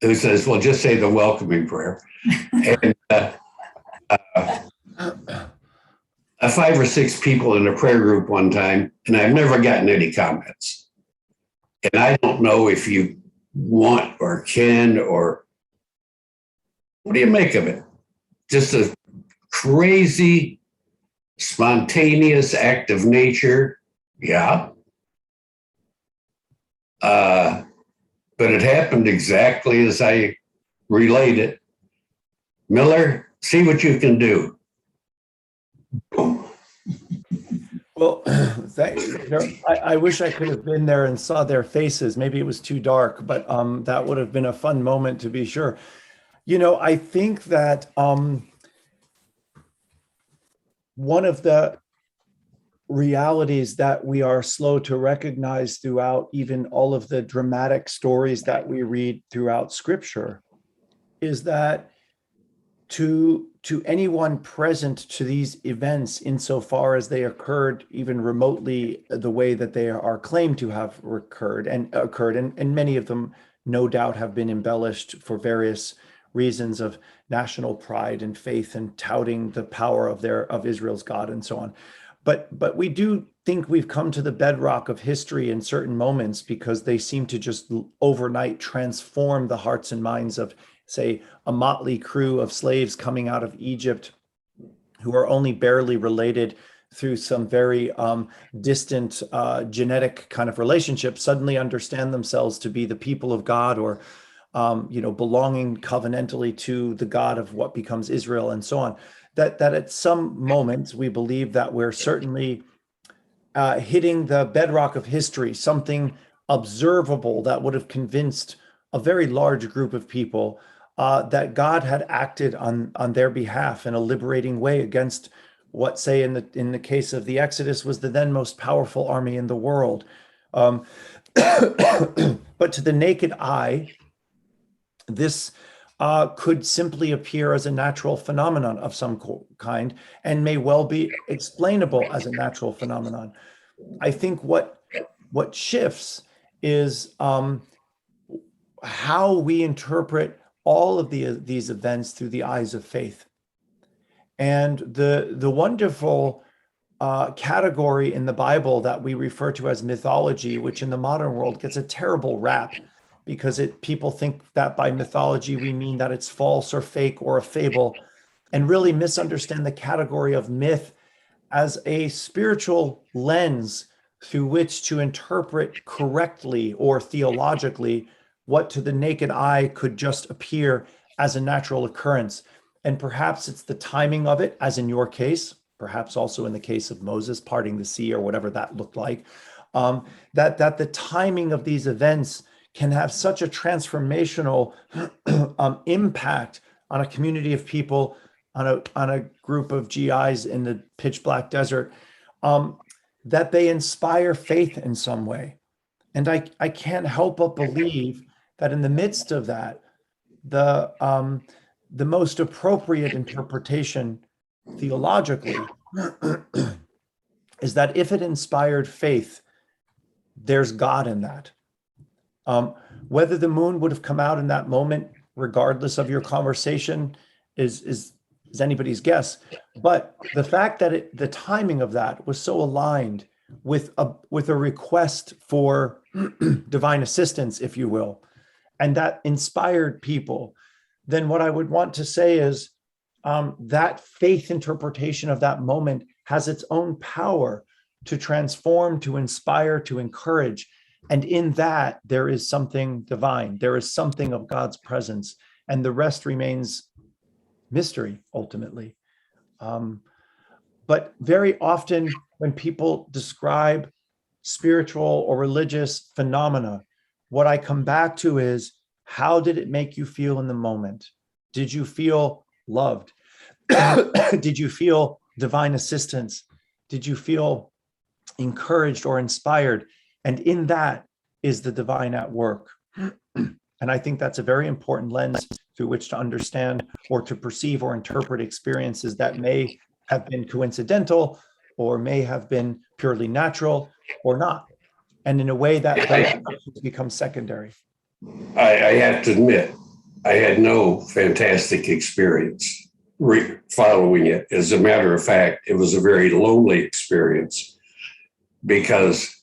[SPEAKER 9] who says, well, just say the welcoming prayer. And 5 or 6 people in a prayer group one time, and I've never gotten any comments. And I don't know if you want or can, or what do you make of it? Just a crazy, spontaneous act of nature. Yeah. But it happened exactly as I relayed it. Miller, see what you can do.
[SPEAKER 1] Well, I wish I could have been there and saw their faces. Maybe it was too dark, but that would have been a fun moment to be sure. You know, I think that one of the realities that we are slow to recognize throughout even all of the dramatic stories that we read throughout Scripture is that to anyone present to these events, insofar as they occurred even remotely the way that they are claimed to have occurred, and many of them no doubt have been embellished for various reasons of national pride and faith and touting the power of Israel's God and so on. But we do think we've come to the bedrock of history in certain moments because they seem to just overnight transform the hearts and minds of, say, a motley crew of slaves coming out of Egypt who are only barely related through some very distant genetic kind of relationship, suddenly understand themselves to be the people of God, or belonging covenantally to the God of what becomes Israel and so on. That at some moments we believe that we're certainly hitting the bedrock of history, something observable that would have convinced a very large group of people that God had acted on their behalf in a liberating way against what, say, in the case of the Exodus, was the then most powerful army in the world. But But to the naked eye, this could simply appear as a natural phenomenon of some kind and may well be explainable as a natural phenomenon. I think what shifts is how we interpret all of these events through the eyes of faith. And the wonderful category in the Bible that we refer to as mythology, which in the modern world gets a terrible rap because people think that by mythology we mean that it's false or fake or a fable, and really misunderstand the category of myth as a spiritual lens through which to interpret correctly or theologically what to the naked eye could just appear as a natural occurrence. And perhaps it's the timing of it, as in your case, perhaps also in the case of Moses parting the sea or whatever that looked like, that the timing of these events can have such a transformational impact on a community of people, on a group of GIs in the pitch black desert, that they inspire faith in some way. And I can't help but believe that in the midst of that, the most appropriate interpretation theologically is that if it inspired faith, there's God in that. Whether the moon would have come out in that moment, regardless of your conversation, is anybody's guess. But the fact that the timing of that was so aligned with a request for divine assistance, if you will, and that inspired people, then what I would want to say is that faith interpretation of that moment has its own power to transform, to inspire, to encourage. And in that, there is something divine. There is something of God's presence. And the rest remains mystery, ultimately. But very often when people describe spiritual or religious phenomena, what I come back to is, how did it make you feel in the moment? Did you feel loved? Did you feel divine assistance? Did you feel encouraged or inspired? And in that is the divine at work. And I think that's a very important lens through which to understand or to perceive or interpret experiences that may have been coincidental or may have been purely natural or not. And in a way that becomes secondary.
[SPEAKER 9] I have to admit, I had no fantastic experience following it. As a matter of fact, it was a very lonely experience because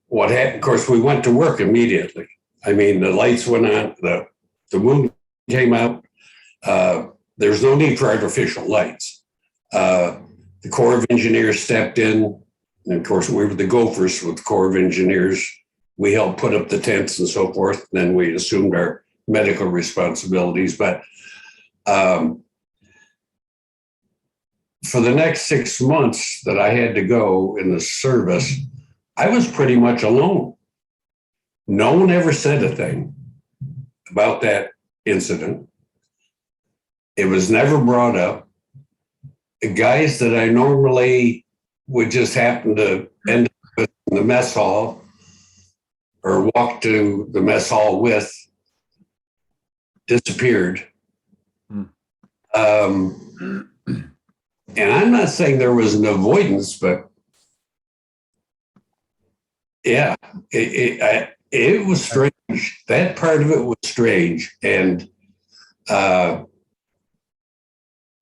[SPEAKER 9] what happened, of course, we went to work immediately. I mean, the lights went on, the moon came out. There's no need for artificial lights. The Corps of Engineers stepped in. And of course, we were the gophers with the Corps of Engineers. We helped put up the tents and so forth. Then we assumed our medical responsibilities. But for the next 6 months that I had to go in the service, I was pretty much alone. No one ever said a thing about that incident. It was never brought up. The guys that I normally would just happen to end up in the mess hall or walk to the mess hall with disappeared. And I'm not saying there was an avoidance, but yeah, it was strange. That part of it was strange. And, but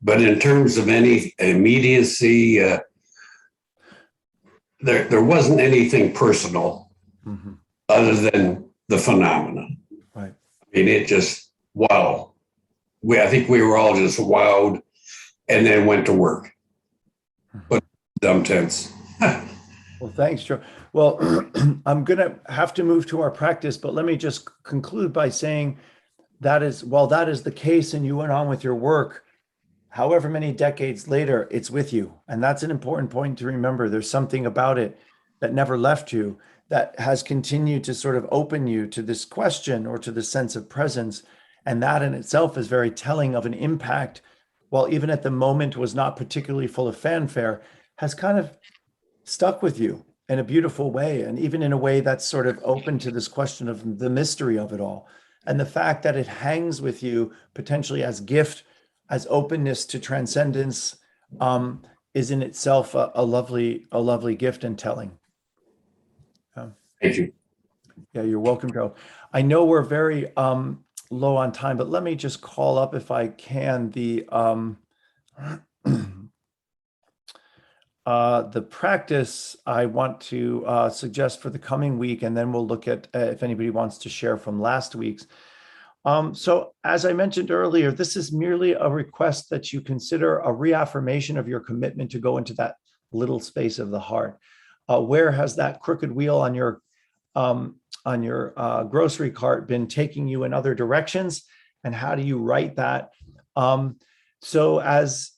[SPEAKER 9] in terms of any immediacy, there wasn't anything personal other than the phenomenon.
[SPEAKER 1] Right.
[SPEAKER 9] I mean, it just, wow. I think we were all just wowed and then went to work. But dumb tents.
[SPEAKER 1] Well, thanks, Joe. Well, I'm going to have to move to our practice, but let me just conclude by saying that is, while that is the case and you went on with your work, however many decades later, it's with you. And that's an important point to remember. There's something about it that never left you, that has continued to sort of open you to this question or to the sense of presence. And that in itself is very telling of an impact, while even at the moment was not particularly full of fanfare, has kind of stuck with you in a beautiful way, and even in a way that's sort of open to this question of the mystery of it all. And the fact that it hangs with you potentially as gift, as openness to transcendence, is in itself a lovely gift and telling.
[SPEAKER 9] Thank you.
[SPEAKER 1] Yeah, you're welcome, Joe. I know we're very low on time, but let me just call up, if I can, the practice I want to suggest for the coming week, and then we'll look at if anybody wants to share from last week's. So as I mentioned earlier, this is merely a request that you consider a reaffirmation of your commitment to go into that little space of the heart. Where has that crooked wheel on your grocery cart been taking you in other directions, and how do you right that? So as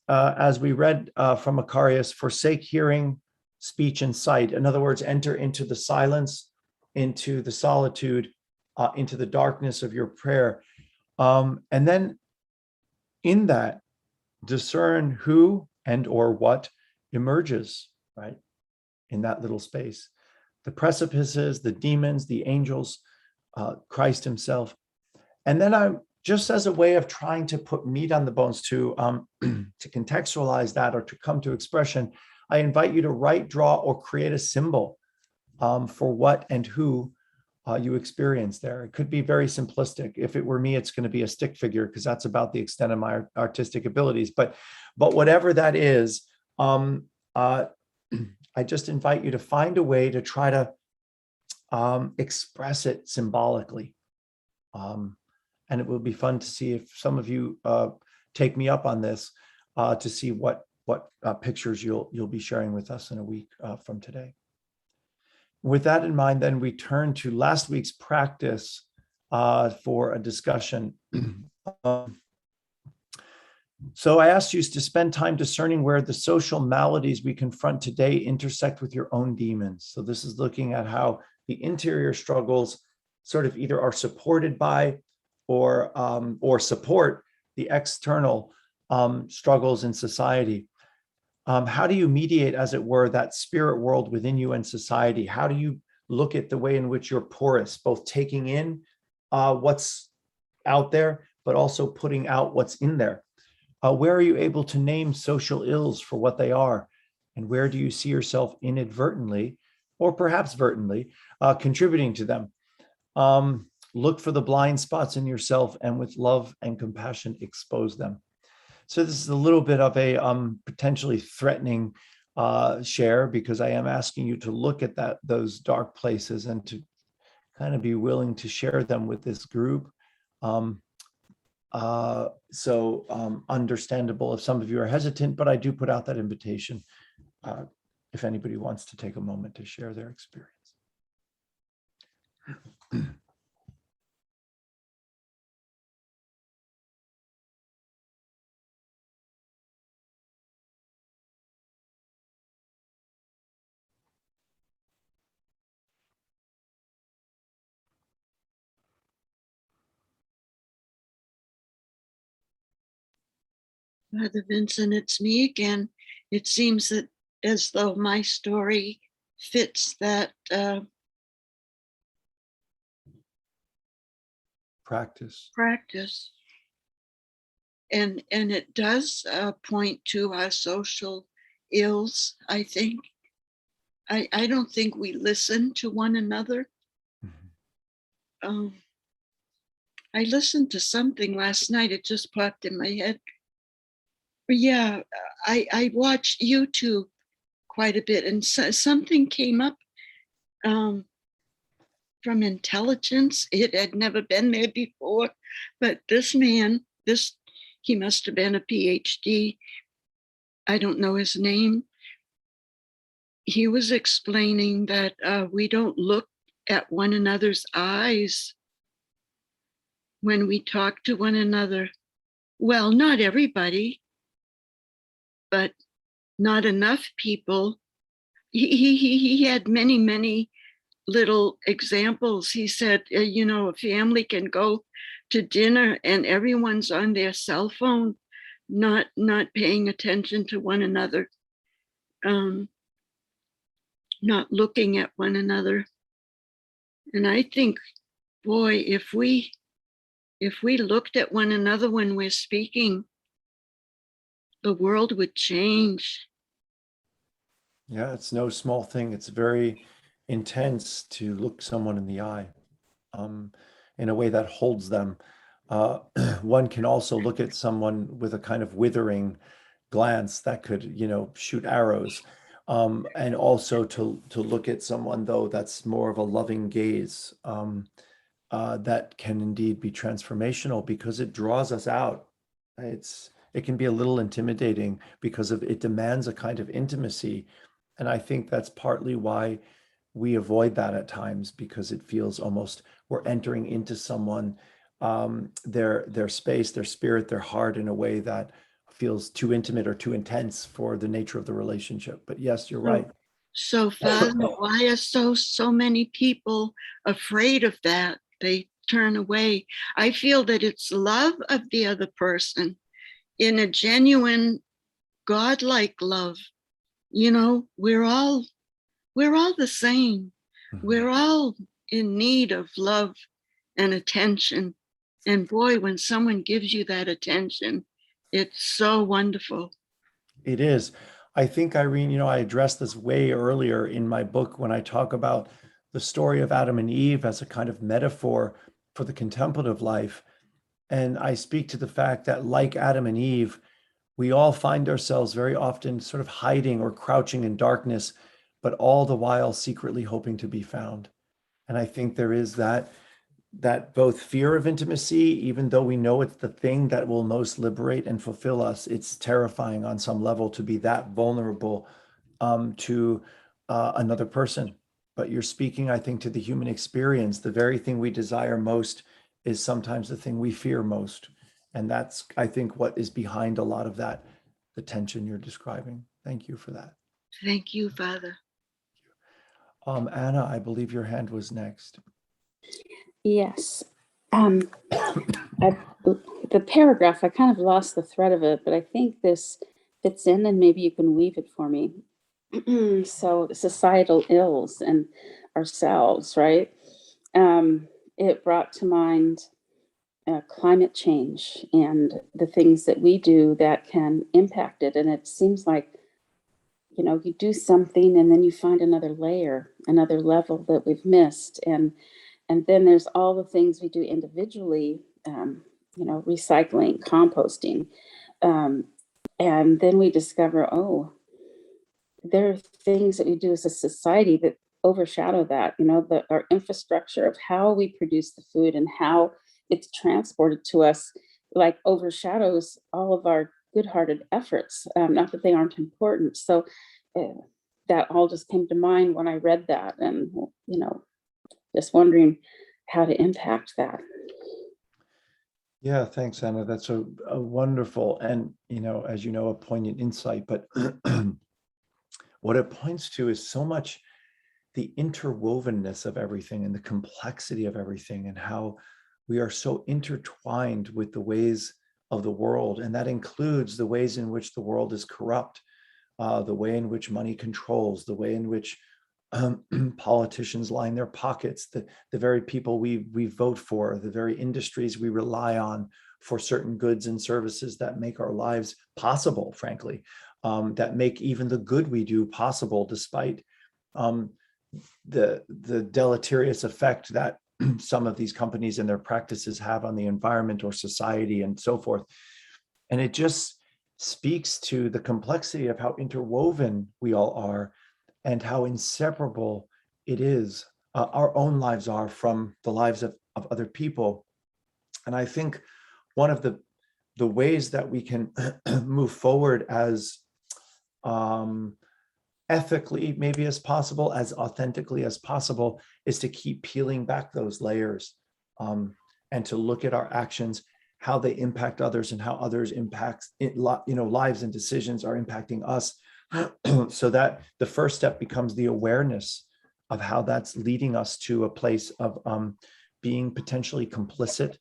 [SPEAKER 1] we read from Macarius, forsake hearing, speech, and sight. In other words, enter into the silence, into the solitude, into the darkness of your prayer. And then in that, discern who and or what emerges, right, in that little space. The precipices, the demons, the angels, Christ himself. And then I'm just as a way of trying to put meat on the bones to contextualize that or to come to expression, I invite you to write, draw, or create a symbol for what and who you experience there. It could be very simplistic. If it were me, it's going to be a stick figure, because that's about the extent of my artistic abilities. But whatever that is, I just invite you to find a way to try to express it symbolically. And it will be fun to see if some of you take me up on this, to see what pictures you'll be sharing with us in a week from today. With that in mind, then we turn to last week's practice for a discussion. So I asked you to spend time discerning where the social maladies we confront today intersect with your own demons. So this is looking at how the interior struggles sort of either are supported by or support the external struggles in society. How do you mediate, as it were, that spirit world within you and society? How do you look at the way in which you're porous, both taking in what's out there, but also putting out what's in there? Where are you able to name social ills for what they are? And where do you see yourself inadvertently, or perhaps vertently, contributing to them? Look for the blind spots in yourself, and with love and compassion, expose them. So this is a little bit of a potentially threatening share, because I am asking you to look at those dark places and to kind of be willing to share them with this group. Understandable if some of you are hesitant, but I do put out that invitation if anybody wants to take a moment to share their experience.
[SPEAKER 5] Father Vincent, it's me again. It seems that as though my story fits that
[SPEAKER 1] Practice.
[SPEAKER 5] And it does point to our social ills, I think. I don't think we listen to one another. Mm-hmm. I listened to something last night. It just popped in my head. But yeah, I watch YouTube quite a bit, and something came up from intelligence. It had never been there before, but this man, he must have been a Ph.D. I don't know his name. He was explaining that we don't look at one another's eyes when we talk to one another. Well, not everybody, but not enough people. He had many little examples. He said, a family can go to dinner and everyone's on their cell phone, not paying attention to one another. not looking at one another. And I think, boy, if we looked at one another when we're speaking, the world would change.
[SPEAKER 1] Yeah, it's no small thing. It's very intense to look someone in the eye in a way that holds them. One can also look at someone with a kind of withering glance that could, shoot arrows. And also to look at someone, though, that's more of a loving gaze, that can indeed be transformational because it draws us out. It can be a little intimidating because it demands a kind of intimacy. And I think that's partly why we avoid that at times, because it feels almost we're entering into someone, their space, their spirit, their heart in a way that feels too intimate or too intense for the nature of the relationship. But yes, you're right.
[SPEAKER 5] So Father, why are so many people afraid of that? They turn away. I feel that it's love of the other person in a genuine godlike love. We're all the same. We're all in need of love and attention. And boy, when someone gives you that attention, it's so wonderful.
[SPEAKER 1] It is. I think, Irene, I addressed this way earlier in my book when I talk about the story of Adam and Eve as a kind of metaphor for the contemplative life. And I speak to the fact that, like Adam and Eve, we all find ourselves very often sort of hiding or crouching in darkness, but all the while secretly hoping to be found. And I think there is that both fear of intimacy, even though we know it's the thing that will most liberate and fulfill us, it's terrifying on some level to be that vulnerable to another person. But you're speaking, I think, to the human experience. The very thing we desire most is sometimes the thing we fear most. And that's, I think, what is behind a lot of that, the tension you're describing. Thank you for that.
[SPEAKER 5] Thank you, Father.
[SPEAKER 1] Anna, I believe your hand was next.
[SPEAKER 10] Yes. The paragraph, I kind of lost the thread of it, but I think this fits in and maybe you can weave it for me. So societal ills and ourselves, right? It brought to mind climate change and the things that we do that can impact it. And it seems like, you do something and then you find another layer, another level that we've missed. And then there's all the things we do individually, recycling, composting. And then we discover, there are things that we do as a society that overshadow that, our infrastructure of how we produce the food and how it's transported to us, like overshadows all of our good-hearted efforts. Not that they aren't important. So that all just came to mind when I read that, and, just wondering how to impact that.
[SPEAKER 1] Yeah, thanks, Anna. That's a wonderful and, as you know, a poignant insight. But what it points to is so much the interwovenness of everything and the complexity of everything, and how we are so intertwined with the ways of the world. And that includes the ways in which the world is corrupt, the way in which money controls, the way in which politicians line their pockets, the very people we vote for, the very industries we rely on for certain goods and services that make our lives possible, frankly, that make even the good we do possible, despite the deleterious effect that some of these companies and their practices have on the environment or society and so forth. And it just speaks to the complexity of how interwoven we all are, and how inseparable it is, our own lives are from the lives of other people. And I think one of the ways that we can move forward as ethically, maybe as possible, as authentically as possible, is to keep peeling back those layers, and to look at our actions, how they impact others, and how others impact lives and decisions are impacting us. So that the first step becomes the awareness of how that's leading us to a place of being potentially complicit,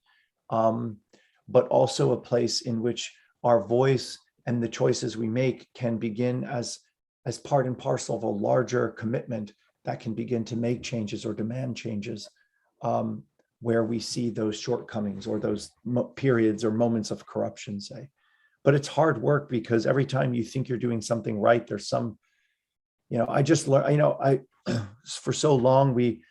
[SPEAKER 1] but also a place in which our voice and the choices we make can begin as as part and parcel of a larger commitment that can begin to make changes or demand changes, where we see those shortcomings or those periods or moments of corruption, say. But it's hard work, because every time you think you're doing something right, there's some, I just learned, for so long, we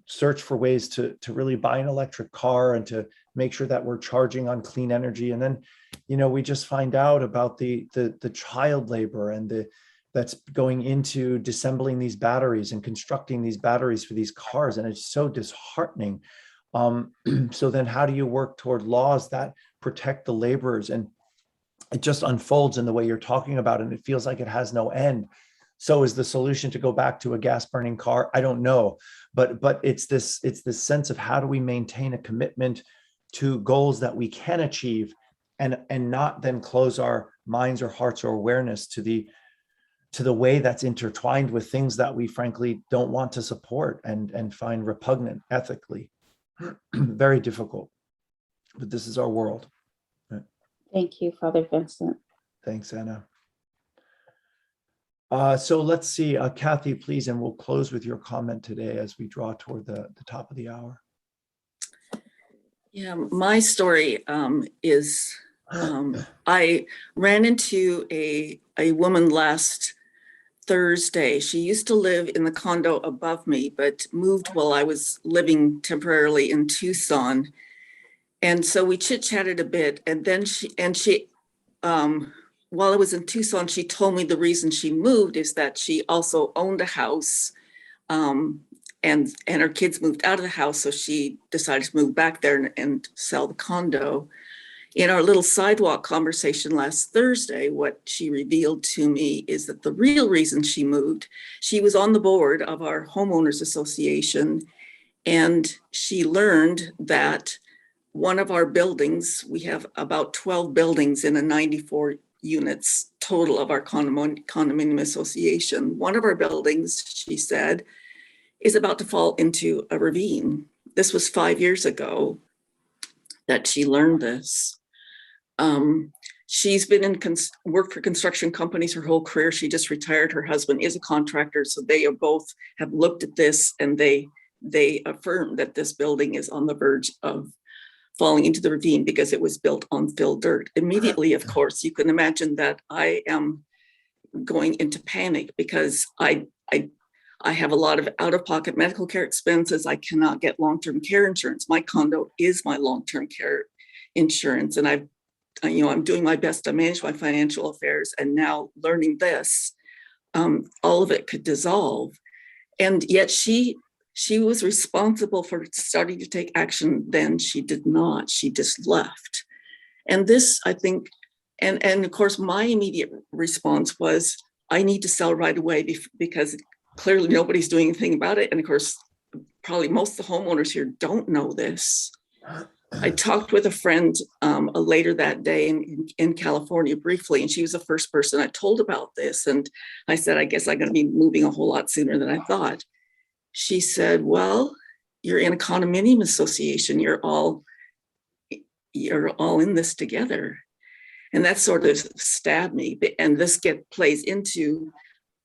[SPEAKER 1] search for ways to really buy an electric car and to make sure that we're charging on clean energy. And then, we just find out about the child labor and that's going into disassembling these batteries and constructing these batteries for these cars. And it's so disheartening. So then how do you work toward laws that protect the laborers? And it just unfolds in the way you're talking about, and it feels like it has no end. So is the solution to go back to a gas burning car? I don't know, but it's this sense of how do we maintain a commitment to goals that we can achieve, and not then close our minds or hearts or awareness to the way that's intertwined with things that we frankly don't want to support and find repugnant ethically. Very difficult, but this is our world.
[SPEAKER 10] Thank you, Father Vincent.
[SPEAKER 1] Thanks, Anna. So let's see, Kathy, please, and we'll close with your comment today as we draw toward the top of the hour.
[SPEAKER 11] Yeah, my story is I ran into a woman last Thursday. She used to live in the condo above me, but moved while I was living temporarily in Tucson. And so we chit-chatted a bit, and then she while I was in Tucson, she told me the reason she moved is that she also owned a house, and her kids moved out of the house, so she decided to move back there and sell the condo. In our little sidewalk conversation last Thursday, what she revealed to me is that the real reason she moved, she was on the board of our homeowners association, and she learned that one of our buildings, we have about 12 buildings in a 94 units total of our condominium association. One of our buildings, she said, is about to fall into a ravine. This was 5 years ago that she learned this. She's been in worked for construction companies her whole career. She just retired. Her husband is a contractor, so they both have looked at this, and they affirm that this building is on the verge of falling into the ravine because it was built on filled dirt. Immediately, of course, you can imagine that I am going into panic because I have a lot of out-of-pocket medical care expenses. I cannot get long-term care insurance. My condo is my long-term care insurance, and I'm doing my best to manage my financial affairs, and now learning this, all of it could dissolve. And yet she was responsible for starting to take action. Then she did not. She just left. And this, I think, and of course, my immediate response was, I need to sell right away because clearly nobody's doing anything about it. And of course, probably most of the homeowners here don't know this. I talked with a friend later that day in California briefly, and she was the first person I told about this. And I said, I guess I'm going to be moving a whole lot sooner than I thought. She said, well, you're in a condominium association. You're all in this together. And that sort of stabbed me. And this plays into,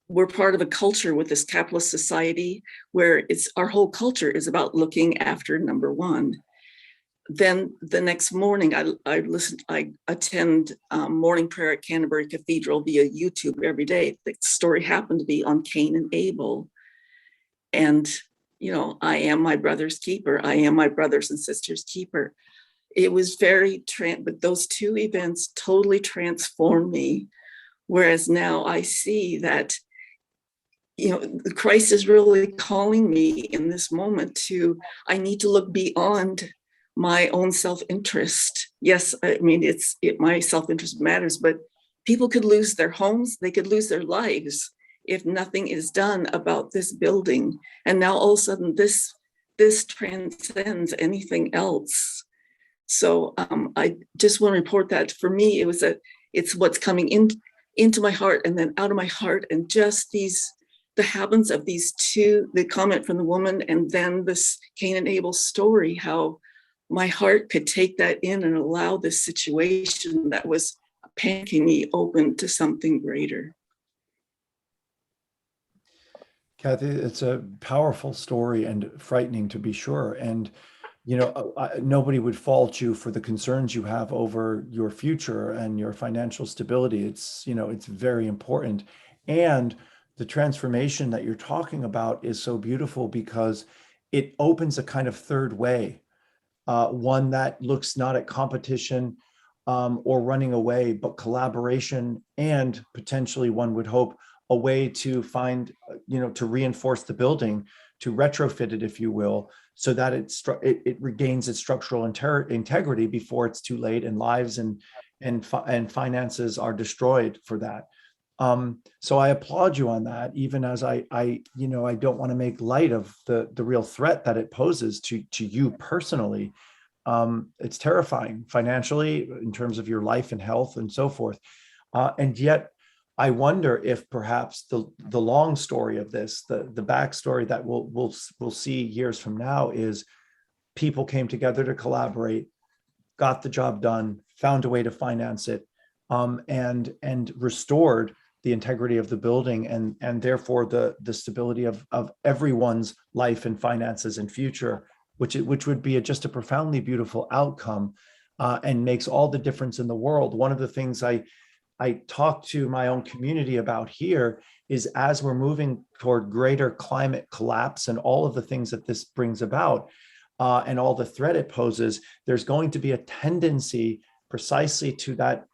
[SPEAKER 11] we're part of a culture with this capitalist society where our whole culture is about looking after number one. Then the next morning, I attend morning prayer at Canterbury Cathedral via YouTube every day. The story happened to be on Cain and Abel. And, I am my brother's keeper. I am my brothers and sisters' keeper. It was but those two events totally transformed me. Whereas now I see that, Christ is really calling me in this moment I need to look beyond my own self-interest. Yes, I mean, my self-interest matters, but people could lose their homes, they could lose their lives if nothing is done about this building. And now all of a sudden this transcends anything else. So I just want to report that for me, it's what's coming into my heart and then out of my heart, and just the habits of these two, the comment from the woman and then this Cain and Abel story, how my heart could take that in and allow this situation that was panicking me open to something greater.
[SPEAKER 1] Kathy, it's a powerful story and frightening to be sure. And, nobody would fault you for the concerns you have over your future and your financial stability. It's very important. And the transformation that you're talking about is so beautiful because it opens a kind of third way, one that looks not at competition or running away, but collaboration, and potentially, one would hope, a way to find, to reinforce the building, to retrofit it, if you will, so that it regains its structural integrity before it's too late and lives and finances are destroyed for that. So I applaud you on that, even as I don't want to make light of the real threat that it poses to you personally. It's terrifying financially in terms of your life and health and so forth. And yet I wonder if perhaps the long story of this, the backstory that we'll see years from now, is people came together to collaborate, got the job done, found a way to finance it, and restored the integrity of the building and therefore the stability of everyone's life and finances and future, which would be just a profoundly beautiful outcome, and makes all the difference in the world. One of the things I talk to my own community about here is, as we're moving toward greater climate collapse and all of the things that this brings about, and all the threat it poses, there's going to be a tendency precisely to that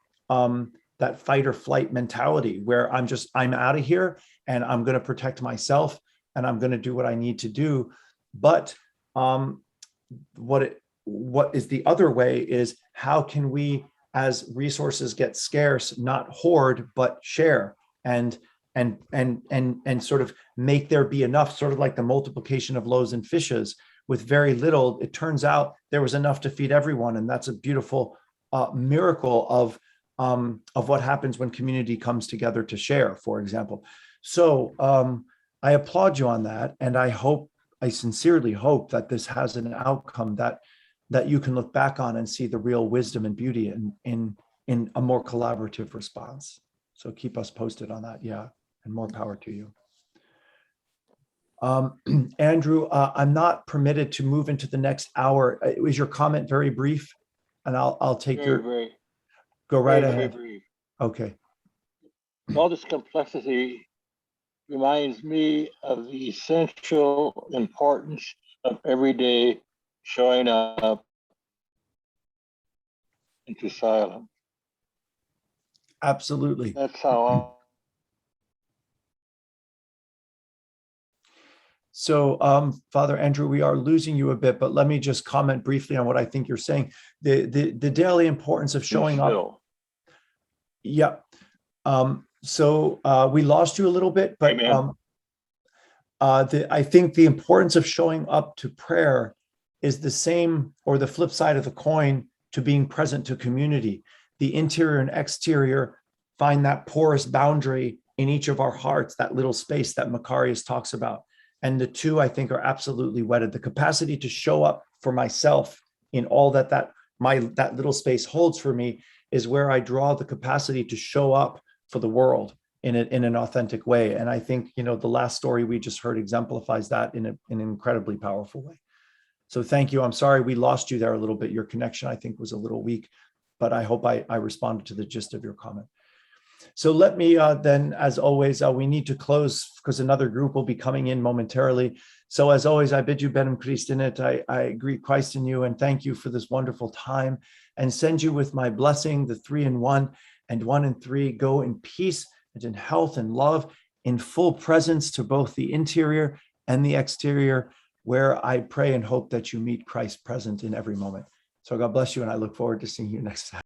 [SPEAKER 1] fight or flight mentality, where I'm out of here and I'm going to protect myself and I'm going to do what I need to do. But what is the other way is, how can we, as resources get scarce, not hoard, but share and sort of make there be enough, sort of like the multiplication of loaves and fishes. With very little, it turns out there was enough to feed everyone. And that's a beautiful miracle of what happens when community comes together to share, for example. So I applaud you on that. And I sincerely hope that this has an outcome that you can look back on and see the real wisdom and beauty in a more collaborative response. So keep us posted on that. Yeah. And more power to you. Andrew, I'm not permitted to move into the next hour. Was your comment very brief? And I'll take go right ahead.
[SPEAKER 12] Very brief.
[SPEAKER 1] Okay.
[SPEAKER 12] All this complexity reminds me of the essential importance of every day showing up into silence.
[SPEAKER 1] Absolutely.
[SPEAKER 12] That's how
[SPEAKER 1] So, Father Andrew, we are losing you a bit, but let me just comment briefly on what I think you're saying. The daily importance of showing up. Yeah. So we lost you a little bit, but I think the importance of showing up to prayer is the same, or the flip side of the coin, to being present to community. The interior and exterior find that porous boundary in each of our hearts, that little space that Macarius talks about. And the two, I think, are absolutely wedded. The capacity to show up for myself in all that little space holds for me is where I draw the capacity to show up for the world in an authentic way. And I think, the last story we just heard exemplifies that in an incredibly powerful way. So thank you. I'm sorry we lost you there a little bit. Your connection, I think, was a little weak, but I hope I responded to the gist of your comment. So let me then, as always, we need to close because another group will be coming in momentarily. So as always, I bid you benum Christ in it. I greet Christ in you and thank you for this wonderful time, and send you with my blessing, the 3 in 1 and 1 in 3. Go in peace and in health and love, in full presence to both the interior and the exterior, where I pray and hope that you meet Christ present in every moment. So God bless you, and I look forward to seeing you next time.